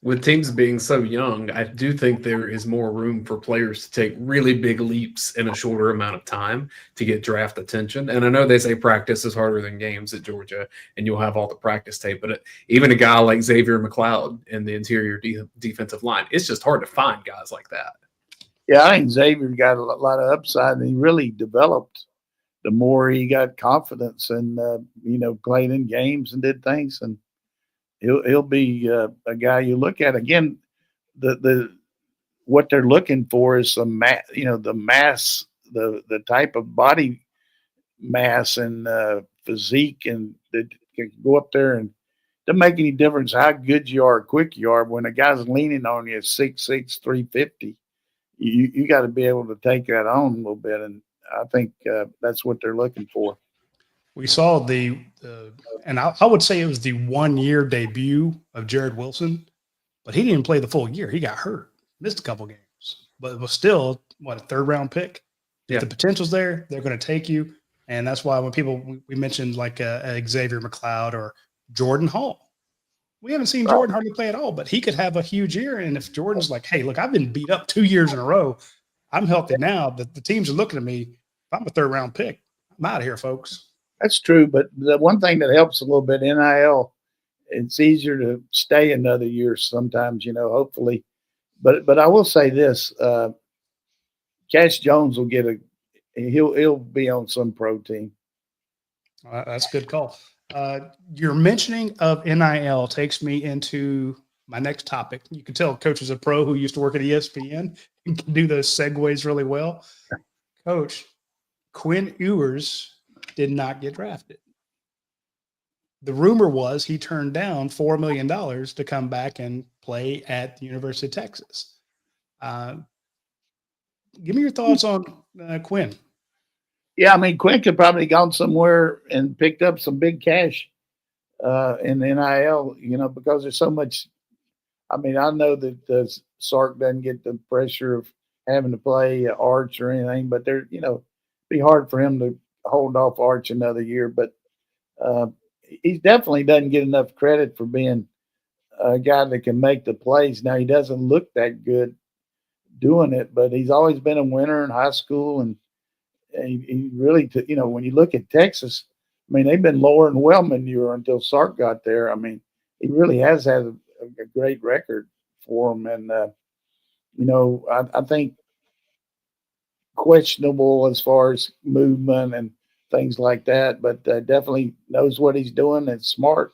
With teams being so young, I do think there is more room for players to take really big leaps in a shorter amount of time to get draft attention. And I know they say practice is harder than games at Georgia, and you'll have all the practice tape. But even a guy like Xavier McLeod in the interior defensive line, it's just hard to find guys like that.
Yeah, I think Xavier got a lot of upside, and he really developed the more he got confidence and, played in games and did things. And he'll be a guy you look at. Again, what they're looking for is the mass, the type of body mass and physique, and that can go up there, and it doesn't make any difference how good you are, or quick you are. When a guy's leaning on you at 6'6", 350, you got to be able to take that on a little bit, and I think that's what they're looking for.
We saw and I would say it was the 1 year debut of Jared Wilson, but he didn't play the full year. He got hurt, missed a couple games, but it was still a 3rd round pick.
Yeah.
If the potential's there, they're going to take you. And that's why when we mentioned like Xavier McLeod or Jordan Hall, we haven't seen Jordan hardly play at all, but he could have a huge year. And if Jordan's like, hey, look, I've been beat up 2 years in a row. I'm healthy now. The teams are looking at me. If I'm a 3rd round pick, I'm out of here, folks.
That's true, but the one thing that helps a little bit, NIL, it's easier to stay another year sometimes, hopefully. But I will say this, Cash Jones will he'll be on some pro team.
That's a good call. Your mentioning of NIL takes me into my next topic. You can tell Coach is a pro who used to work at ESPN and can do those segues really well. Coach, Quinn Ewers did not get drafted. The rumor was he turned down $4 million to come back and play at the University of Texas. Give me your thoughts on Quinn.
Yeah, I mean, Quinn could probably gone somewhere and picked up some big cash in the NIL, because there's so much. I mean, I know that Sark doesn't get the pressure of having to play Arch or anything, but it'd be hard for him to hold off Arch another year, but he definitely doesn't get enough credit for being a guy that can make the plays. Now, he doesn't look that good doing it, but he's always been a winner in high school, and he really, when you look at Texas, I mean, they've been lower in well manure until Sark got there. I mean, he really has had a great record for him, and I think questionable as far as movement and things like that, but definitely knows what he's doing and smart.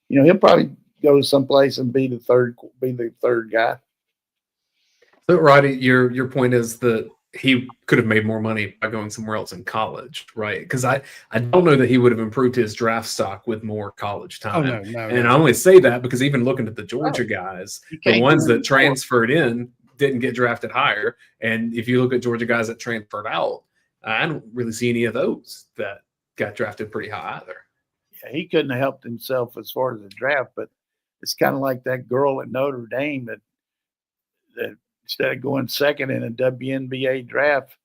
He'll probably go someplace and be the third guy.
So, Roddy, your point is that he could have made more money by going somewhere else in college, right? Because I don't know that he would have improved his draft stock with more college time.
Oh, no.
And I only say that because even looking at the Georgia guys, the ones that transferred in didn't get drafted higher. And if you look at Georgia guys that transferred out, I don't really see any of those that got drafted pretty high either.
Yeah, he couldn't have helped himself as far as the draft, but it's kind of like that girl at Notre Dame that instead of going second in a WNBA draft,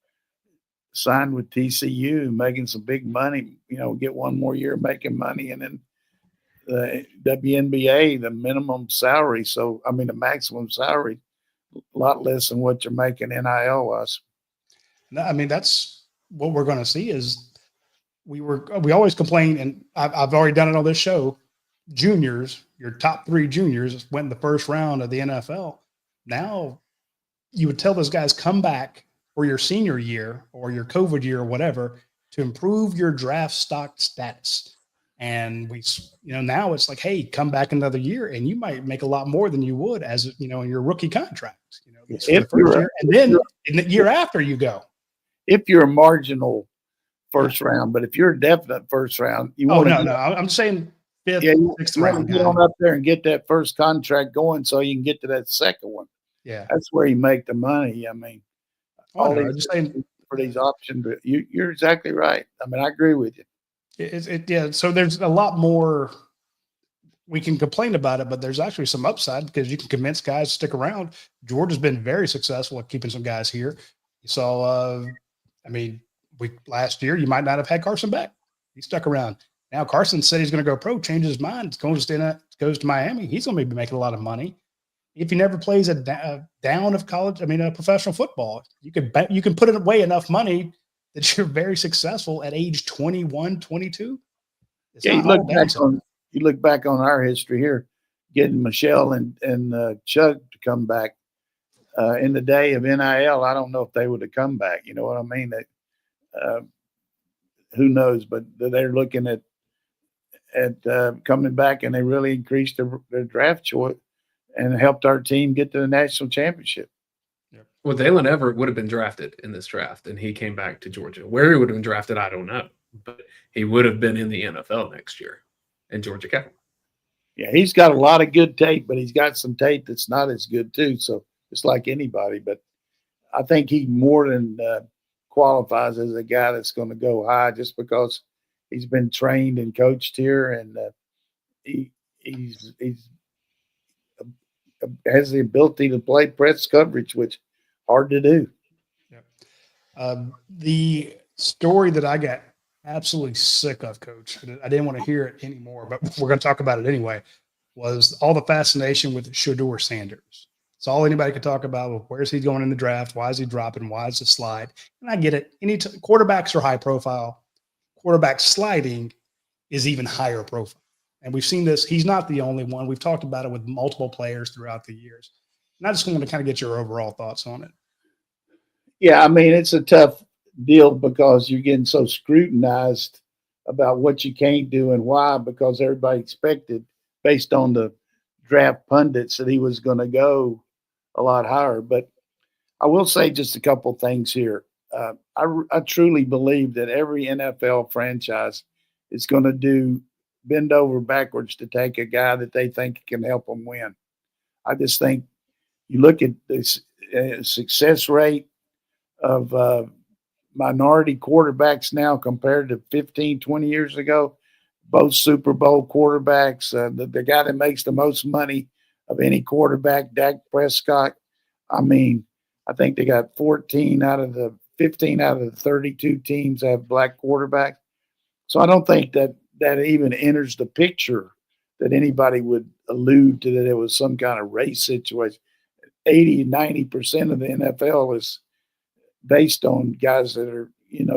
signed with TCU, making some big money, get one more year making money, and then the WNBA, the minimum salary. So, the maximum salary, a lot less than what you're making NIL was.
No, that's what we're going to see is we always complain, and I've already done it on this show. Juniors, your top 3 juniors went in the first round of the NFL. Now you would tell those guys come back for your senior year or your COVID year or whatever to improve your draft stock status. And now it's like, hey, come back another year and you might make a lot more than you would as, in your rookie contract, the first year. And then in the year after you go.
If you're a marginal first round, but if you're a definite first round,
I'm saying 5th, 6th round.
Get on up there and get that first contract going so you can get to that second one.
Yeah.
That's where you make the money.
I'm just saying
for these options, but you're exactly right. I agree with you.
So there's a lot more we can complain about it, but there's actually some upside because you can convince guys to stick around. Georgia's been very successful at keeping some guys here. You saw, last year you might not have had Carson back. He stuck around. Now Carson said he's going to go pro, changes his mind, goes to Miami. He's going to be making a lot of money. If he never plays a down of college, professional football, you can put away enough money that you're very successful at age 21, 22.
You look back on our history here, getting Michelle and Chug to come back in the day of NIL. I don't know if they would have come back. You know what I mean? Who knows? But they're looking at coming back, and they really increased their draft choice and helped our team get to the national championship.
Well, Daylen Everett would have been drafted in this draft, and he came back to Georgia. Where he would have been drafted, I don't know. But he would have been in the NFL next year, and Georgia kept him.
Yeah, he's got a lot of good tape, but he's got some tape that's not as good too. So it's like anybody. But I think he more than qualifies as a guy that's going to go high just because he's been trained and coached here, and he's has the ability to play press coverage, which hard to do.
The story that I got absolutely sick of, Coach, I didn't want to hear it anymore, but we're going to talk about it anyway, was all the fascination with Shedeur Sanders. It's all anybody could talk about. Well, where's he going in the draft? Why is he dropping? Why is the slide? And I get it. Quarterbacks are high profile. Quarterback sliding is even higher profile. And we've seen this. He's not the only one. We've talked about it with multiple players throughout the years. And I just wanted to kind of get your overall thoughts on it.
Yeah, it's a tough deal because you're getting so scrutinized about what you can't do and why, because everybody expected, based on the draft pundits, that he was going to go a lot higher. But I will say just a couple things here. I truly believe that every NFL franchise is going to bend over backwards to take a guy that they think can help them win. I just think you look at this success rate of minority quarterbacks now compared to 15, 20 years ago, both Super Bowl quarterbacks, the guy that makes the most money of any quarterback, Dak Prescott. I think they got 15 out of the 32 teams have black quarterbacks. So I don't think that even enters the picture that anybody would allude to that it was some kind of race situation. 80, 90% of the NFL is based on guys that are,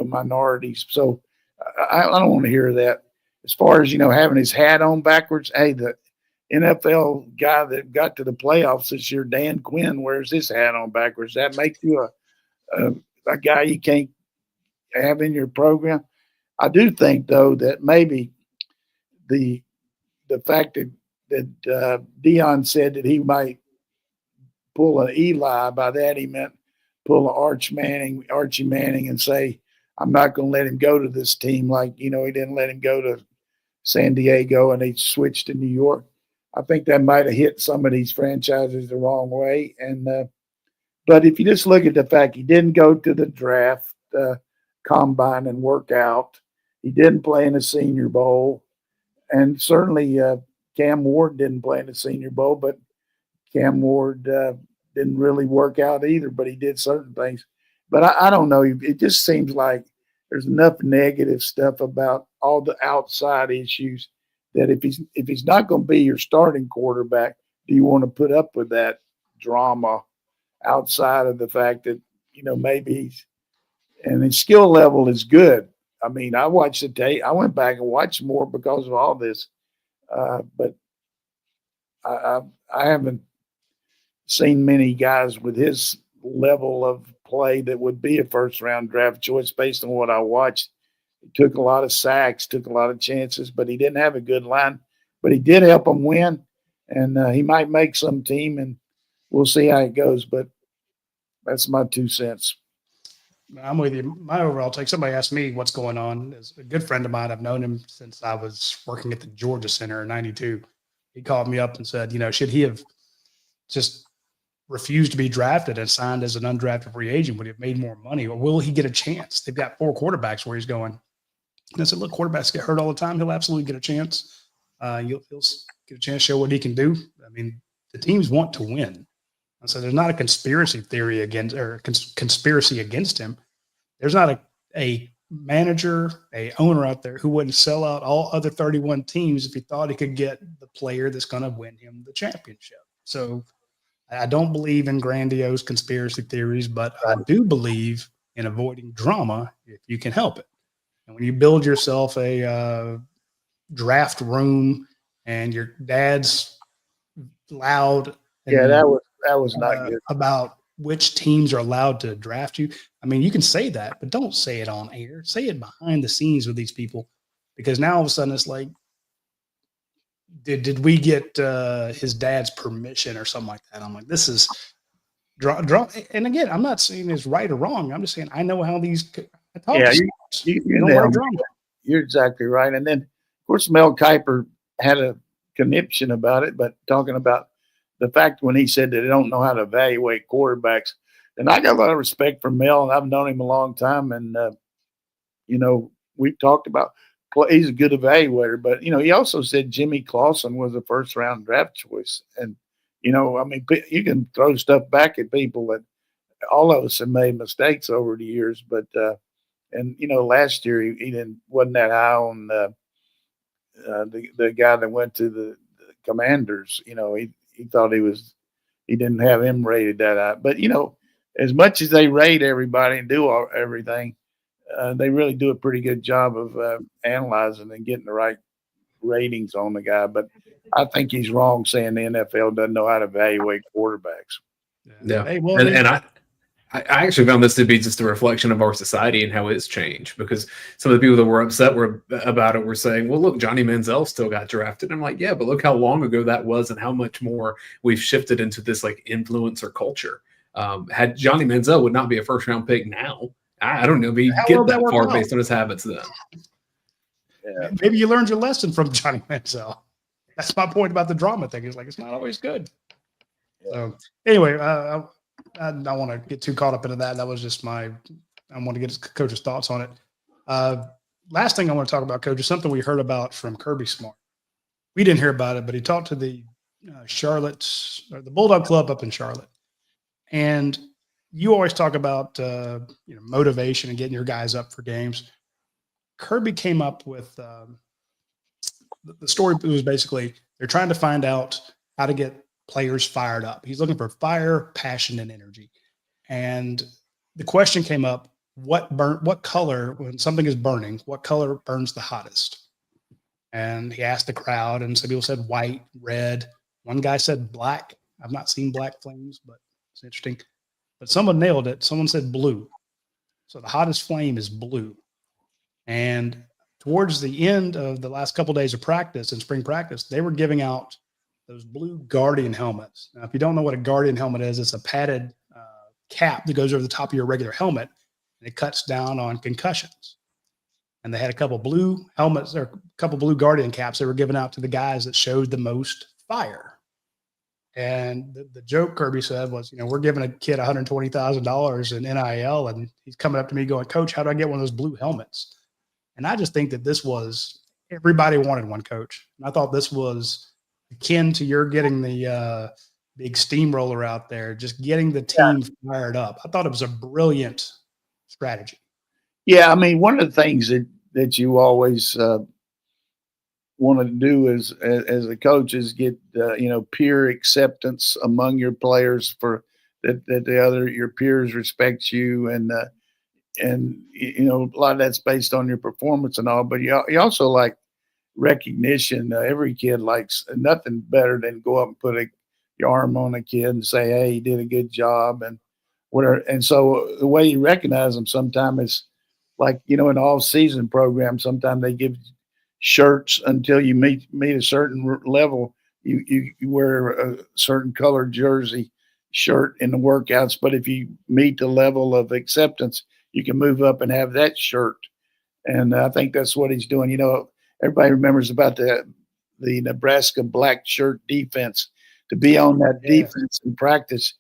minorities. So I don't want to hear that. As far as, having his hat on backwards, hey, the NFL guy that got to the playoffs this year, Dan Quinn, wears his hat on backwards. That makes you a guy you can't have in your program. I do think, though, that maybe the fact that Deion said that he might pull an Eli, by that he meant pull an Archie Manning, and say, I'm not going to let him go to this team like, he didn't let him go to San Diego and he switched to New York. I think that might have hit some of these franchises the wrong way. And but if you just look at the fact he didn't go to the draft combine and work out, He didn't play in the Senior Bowl. And certainly Cam Ward didn't play in the Senior Bowl, but Cam Ward didn't really work out either, but he did certain things. But I don't know. It just seems like there's enough negative stuff about all the outside issues that if he's not going to be your starting quarterback, do you want to put up with that drama outside of the fact that, maybe his skill level is good. I mean, I watched the tape. I went back and watched more because of all this. But I haven't seen many guys with his level of play that would be a first-round draft choice based on what I watched. He took a lot of sacks, took a lot of chances, but he didn't have a good line. But he did help them win, and he might make some team, and we'll see how it goes. But that's my 2 cents.
I'm with you. My overall take, somebody asked me what's going on. Is a good friend of mine. I've known him since I was working at the Georgia Center in '92. He called me up and said, should he have just refused to be drafted and signed as an undrafted free agent, would he have made more money, or will he get a chance? They've got 4 quarterbacks where he's going. And I said, look, quarterbacks get hurt all the time. He'll absolutely get a chance. He'll get a chance to show what he can do. I mean, the teams want to win. So there's not a conspiracy theory conspiracy against him. There's not a manager, a owner out there who wouldn't sell out all other 31 teams if he thought he could get the player that's going to win him the championship. So I don't believe in grandiose conspiracy theories, but I do believe in avoiding drama if you can help it. And when you build yourself a draft room and your dad's loud,
that was not good
about which teams are allowed to draft you. I mean, you can say that, but don't say it on air. Say it behind the scenes with these people, because now all of a sudden it's like, did we get his dad's permission or something like that? I'm like, this is draw. And again, I'm not saying it's right or wrong. I'm just saying I know how these talk.
Yeah, you're exactly right. And then, of course, Mel Kiper had a conniption about it, but talking about the fact when he said that they don't know how to evaluate quarterbacks. And I got a lot of respect for Mel, and I've known him a long time. And, we've talked about he's a good evaluator, but, he also said Jimmy Clausen was a first-round draft choice. And, you can throw stuff back at people that all of us have made mistakes over the years. But, last year he wasn't that high on the guy that went to the Commanders. He thought he didn't have him rated that high. But, as much as they rate everybody and do everything, they really do a pretty good job of analyzing and getting the right ratings on the guy. But I think he's wrong saying the NFL doesn't know how to evaluate quarterbacks.
Yeah. Hey, well, and I actually found this to be just a reflection of our society and how it's changed, because some of the people that were upset about it were saying, well, look, Johnny Manziel still got drafted. And I'm like, yeah, but look how long ago that was and how much more we've shifted into this like influencer culture. Had Johnny Manziel would not be a first round pick now. I don't know if he'd get that far based on his habits then.
Yeah. Maybe you learned your lesson from Johnny Manziel. That's my point about the drama thing. It's like, it's not always good. Yeah. So anyway, I don't want to get too caught up into that. That was just I want to get Coach's thoughts on it. Last thing I want to talk about, Coach, is something we heard about from Kirby Smart. We didn't hear about it, but he talked to the the Bulldog Club up in Charlotte. And you always talk about motivation and getting your guys up for games. Kirby came up with the story. Was basically they're trying to find out how to get players fired up. He's looking for fire, passion, and energy. And the question came up, what color, when something is burning, what color burns the hottest? And he asked the crowd, and some people said white, red. One guy said black. I've not seen black flames, but it's interesting. But someone nailed it. Someone said blue. So the hottest flame is blue. And towards the end of the last couple of days of practice and spring practice, they were giving out those blue Guardian helmets. Now, if you don't know what a Guardian helmet is, it's a padded cap that goes over the top of your regular helmet, and it cuts down on concussions. And they had a couple blue helmets or a couple blue Guardian caps they were giving out to the guys that showed the most fire. And the joke Kirby said was, we're giving a kid $120,000 in NIL, and he's coming up to me going, Coach, how do I get one of those blue helmets? And I just think that everybody wanted one, Coach. And I thought this was akin to your getting the big steamroller out there, just getting the team fired up. I thought it was a brilliant strategy.
Yeah, I mean, one of the things that you always want to do as a coach is get peer acceptance among your players for that your peers respect you, and a lot of that's based on your performance and all. But you also like recognition. Every kid likes nothing better than go up and put your arm on a kid and say, "Hey, you did a good job," and whatever. And so the way you recognize them sometimes is like, in an all-season program, sometimes they give shirts until you meet a certain level. You wear a certain colored jersey shirt in the workouts, but if you meet the level of acceptance, you can move up and have that shirt. And I think that's what he's doing. Everybody remembers about the Nebraska black shirt defense. To be on that defense in practice,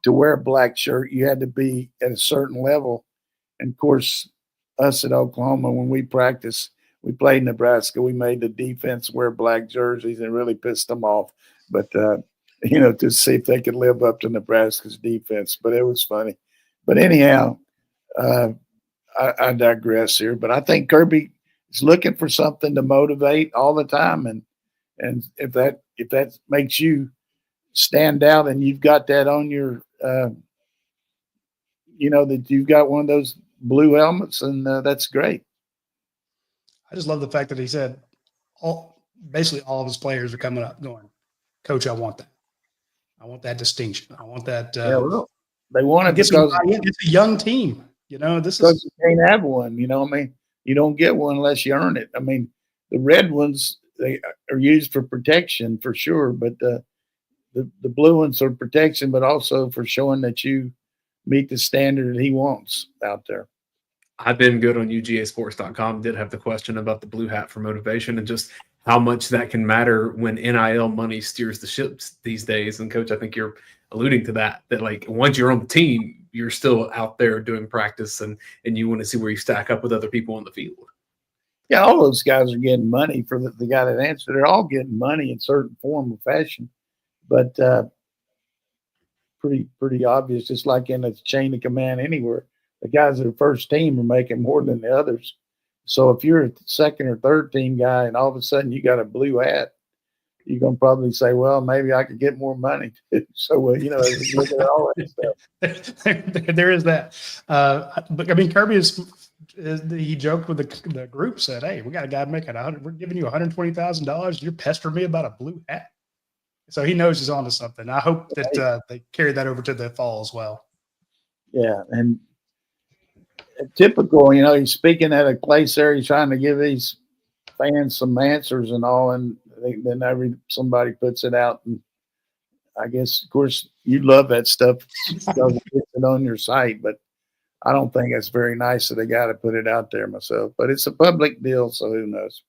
to wear a black shirt, you had to be at a certain level. And of course, us at Oklahoma, when we practiced, we played Nebraska, we made the defense wear black jerseys and really pissed them off. But, to see if they could live up to Nebraska's defense. But it was funny. But anyhow, I digress here. But I think Kirby is looking for something to motivate all the time. And if that makes you stand out and you've got that on your, that you've got one of those blue helmets, and that's great.
I just love the fact that he said basically all of his players are coming up going, "Coach, I want that. I want that distinction. I want that."
They want it because
it's a young team. This
is you can't have one. You don't get one unless you earn it. I mean, the red ones, they are used for protection for sure, but the blue ones are protection, but also for showing that you meet the standard that he wants out there.
I've been good on UGAsports.com. Did have the question about the blue hat for motivation and just how much that can matter when NIL money steers the ships these days. And Coach, I think you're alluding to that like once you're on the team, you're still out there doing practice and you want to see where you stack up with other people on the field.
Yeah, all those guys are getting money for the guy that answered. They're all getting money in certain form or fashion, but pretty obvious, just like in a chain of command anywhere. The guys that are first team are making more than the others. So if you're a second or third team guy and all of a sudden you got a blue hat, you're going to probably say, well, maybe I could get more money. So, look at all that
stuff. There is that. But I mean, Kirby he joked with the group, said, "Hey, we got a guy making we're giving you $120,000. You're pestering me about a blue hat." So he knows he's onto something. I hope that they carry that over to the fall as well.
Yeah. And typical, he's speaking at a place there. He's trying to give these fans some answers and all. And then somebody puts it out. And I guess, of course, you love that stuff because it gets it on your site. But I don't think it's very nice of the guy to put it out there myself. But it's a public deal, so who knows?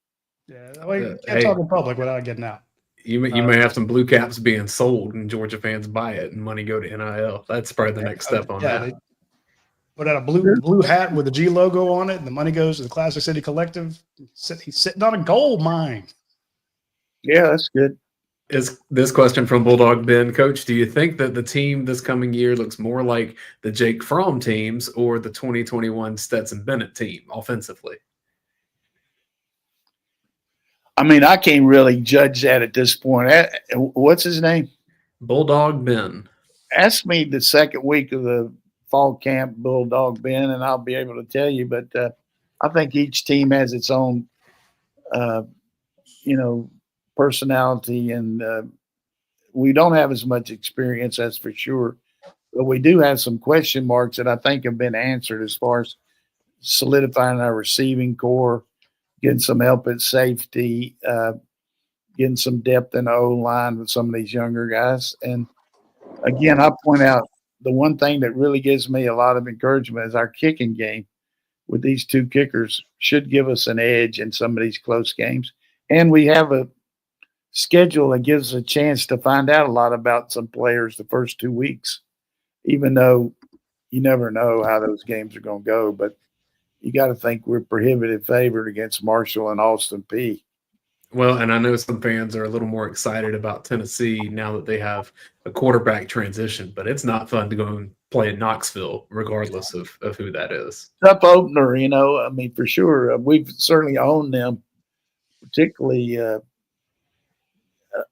Yeah, you can't talk in public without getting out.
You may have some blue caps being sold and Georgia fans buy it and money go to NIL. That's probably the next step on that.
Put out a blue hat with a G logo on it, and the money goes to the Classic City Collective. He's sitting on a gold mine.
Yeah, that's good.
Is this question from Bulldog Ben? Coach, do you think that the team this coming year looks more like the Jake Fromm teams or the 2021 Stetson Bennett team offensively?
I mean, I can't really judge that at this point. What's his name?
Bulldog Ben.
Ask me the second week of the fall camp, Bulldog Ben, and I'll be able to tell you. But I think each team has its own, personality, and we don't have as much experience, that's for sure. But we do have some question marks that I think have been answered as far as solidifying our receiving core, getting some help at safety, getting some depth in the O-line with some of these younger guys. And, again, I point out the one thing that really gives me a lot of encouragement is our kicking game with these two kickers should give us an edge in some of these close games. And we have a schedule that gives us a chance to find out a lot about some players the first 2 weeks, even though you never know how those games are going to go. But you got to think we're prohibitive favored against Marshall and Austin P.
Well, and I know some fans are a little more excited about Tennessee now that they have a quarterback transition, but it's not fun to go and play in Knoxville, regardless of who that is.
Tough opener, you know. I mean, for sure. We've certainly owned them, particularly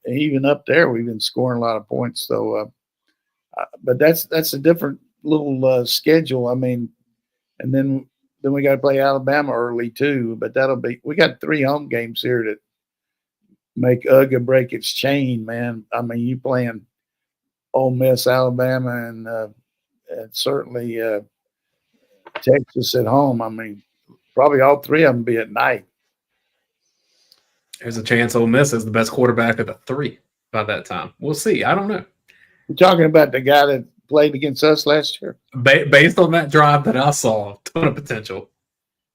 even up there. We've been scoring a lot of points. So, but that's a different little schedule. I mean, and then we got to play Alabama early too. But we got 3 home games here that make UGA break its chain, man. I mean, you playing Ole Miss, Alabama, and certainly Texas at home. I mean, probably all 3 of them be at night.
There's a chance Ole Miss is the best quarterback of the 3 by that time. We'll see. I don't know.
You're talking about the guy that played against us last year?
Based on that drive that I saw, ton of potential.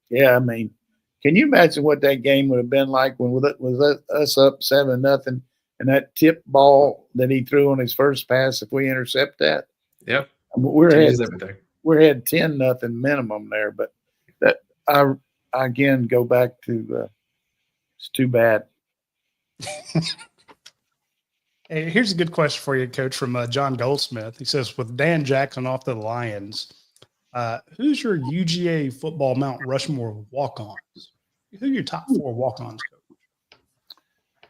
Yeah, I mean, can you imagine what that game would have been like when with us up 7-0, and that tip ball that he threw on his first pass? If we intercept that,
yep,
we're ahead 10-0 minimum there. But that I again go back to it's too bad.
Hey, here's a good question for you, Coach, from John Goldsmith. He says, with Dan Jackson off the Lions, who's your UGA football Mount Rushmore walk-ons? Who are your top 4 walk-ons, Coach?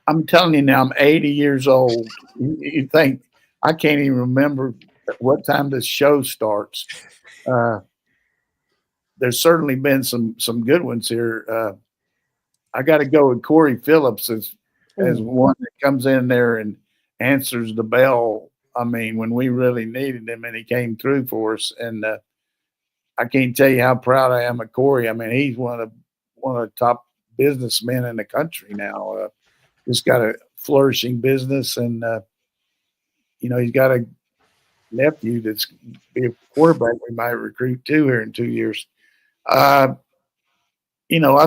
I'm telling you now, I'm 80 years old. You think I can't even remember what time this show starts. There's certainly been some good ones here. I got to go with Corey Phillips as one that comes in there and answers the bell. I mean, when we really needed him, and he came through for us. And I can't tell you how proud I am of Corey. I mean, he's one of the top businessmen in the country now. Just got a flourishing business, and he's got a nephew that's be a quarterback we might recruit too here in 2 years. I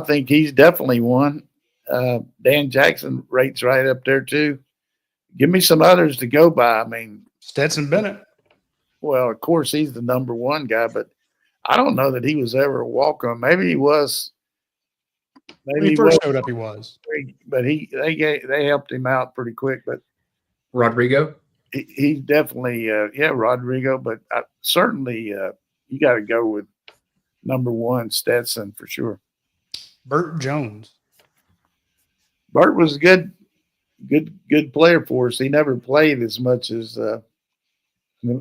think he's definitely one. Dan Jackson rates right up there too. Give me some others to go by. I mean,
Stetson Bennett.
Well, of course, he's the number 1 guy, but I don't know that he was ever a walk-on. Maybe he was.
When he first showed up, he was.
But they helped him out pretty quick. But
Rodrigo?
He's definitely, Rodrigo. But certainly you got to go with number 1, Stetson, for sure.
Burt Jones.
Burt was a good player for us. He never played as much as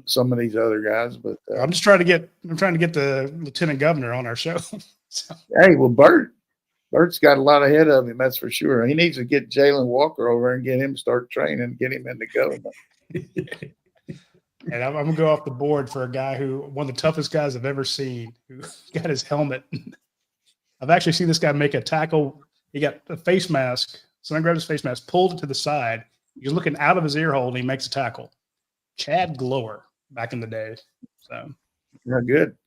some of these other guys. But
I'm trying to get the lieutenant governor on our show. So.
Hey, well, Bert's got a lot ahead of him, that's for sure. He needs to get Jaylen Walker over and get him to start training, get him in the go.
And I'm going to go off the board for a guy one of the toughest guys I've ever seen, who got his helmet. I've actually seen this guy make a tackle. He got a face mask. Someone grabbed his face mask, pulled it to the side. He's looking out of his ear hole, and he makes a tackle. Chad Glower, back in the day. So,
yeah, good.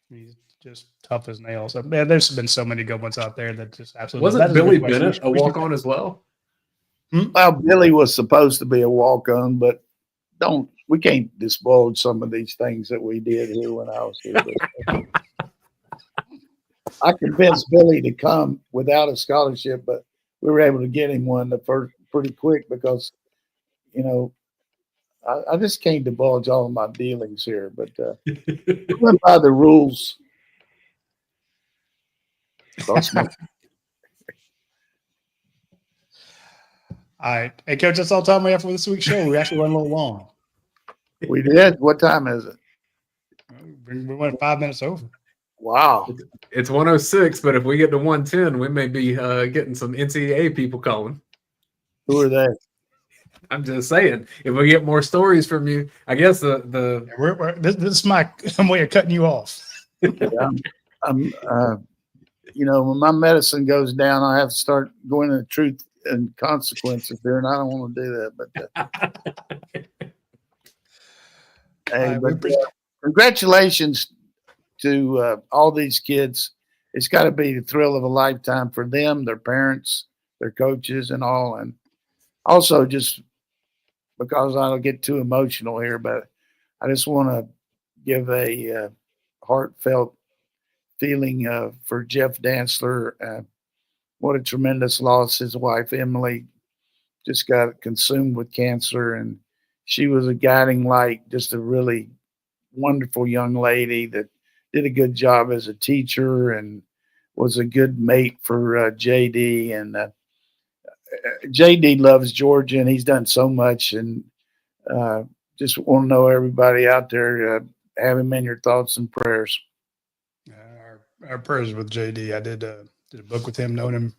He's just tough as nails. So, man, there's been so many good ones out there that just absolutely.
Wasn't Billy Bennett a walk-on as well?
Well, Billy was supposed to be a walk-on, but we can't divulge some of these things that we did here when I was here. I convinced Billy to come without a scholarship, but we were able to get him one pretty quick because, I just can't divulge all of my dealings here, but we went by the rules.
All right. Hey, Coach, that's all the time we have for this week's show. We actually went a little long.
We did? What time is it?
We went 5 minutes over.
Wow.
It's 106, but if we get to 110, we may be getting some NCAA people calling.
Who are they?
I'm just saying, if we get more stories from you, I guess
this is my way of cutting you off.
I'm when my medicine goes down, I have to start going to truth and consequences there, and I don't want to do that. But congratulations to all these kids. It's got to be the thrill of a lifetime for them, their parents, their coaches, and all. And also, just because I don't get too emotional here, but I just want to give a heartfelt feeling for Jeff Dantzler. What a tremendous loss. His wife, Emily, just got consumed with cancer, and she was a guiding light, just a really wonderful young lady that did a good job as a teacher and was a good mate for JD. And JD loves Georgia, and he's done so much. And just want to know everybody out there, have him in your thoughts and prayers.
Our prayers with JD. I did a book with him, known him.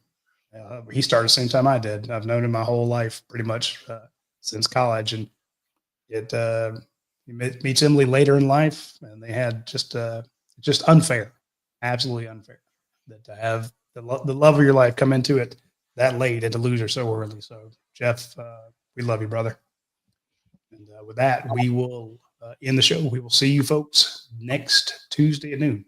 He started the same time I did. I've known him my whole life, pretty much since college. And he meets Emily later in life, and they had just unfair, absolutely unfair, that to have the love of your life come into it that late and to lose her so early. So, Jeff, we love you, brother. And with that, we will end the show. We will see you folks next Tuesday at noon.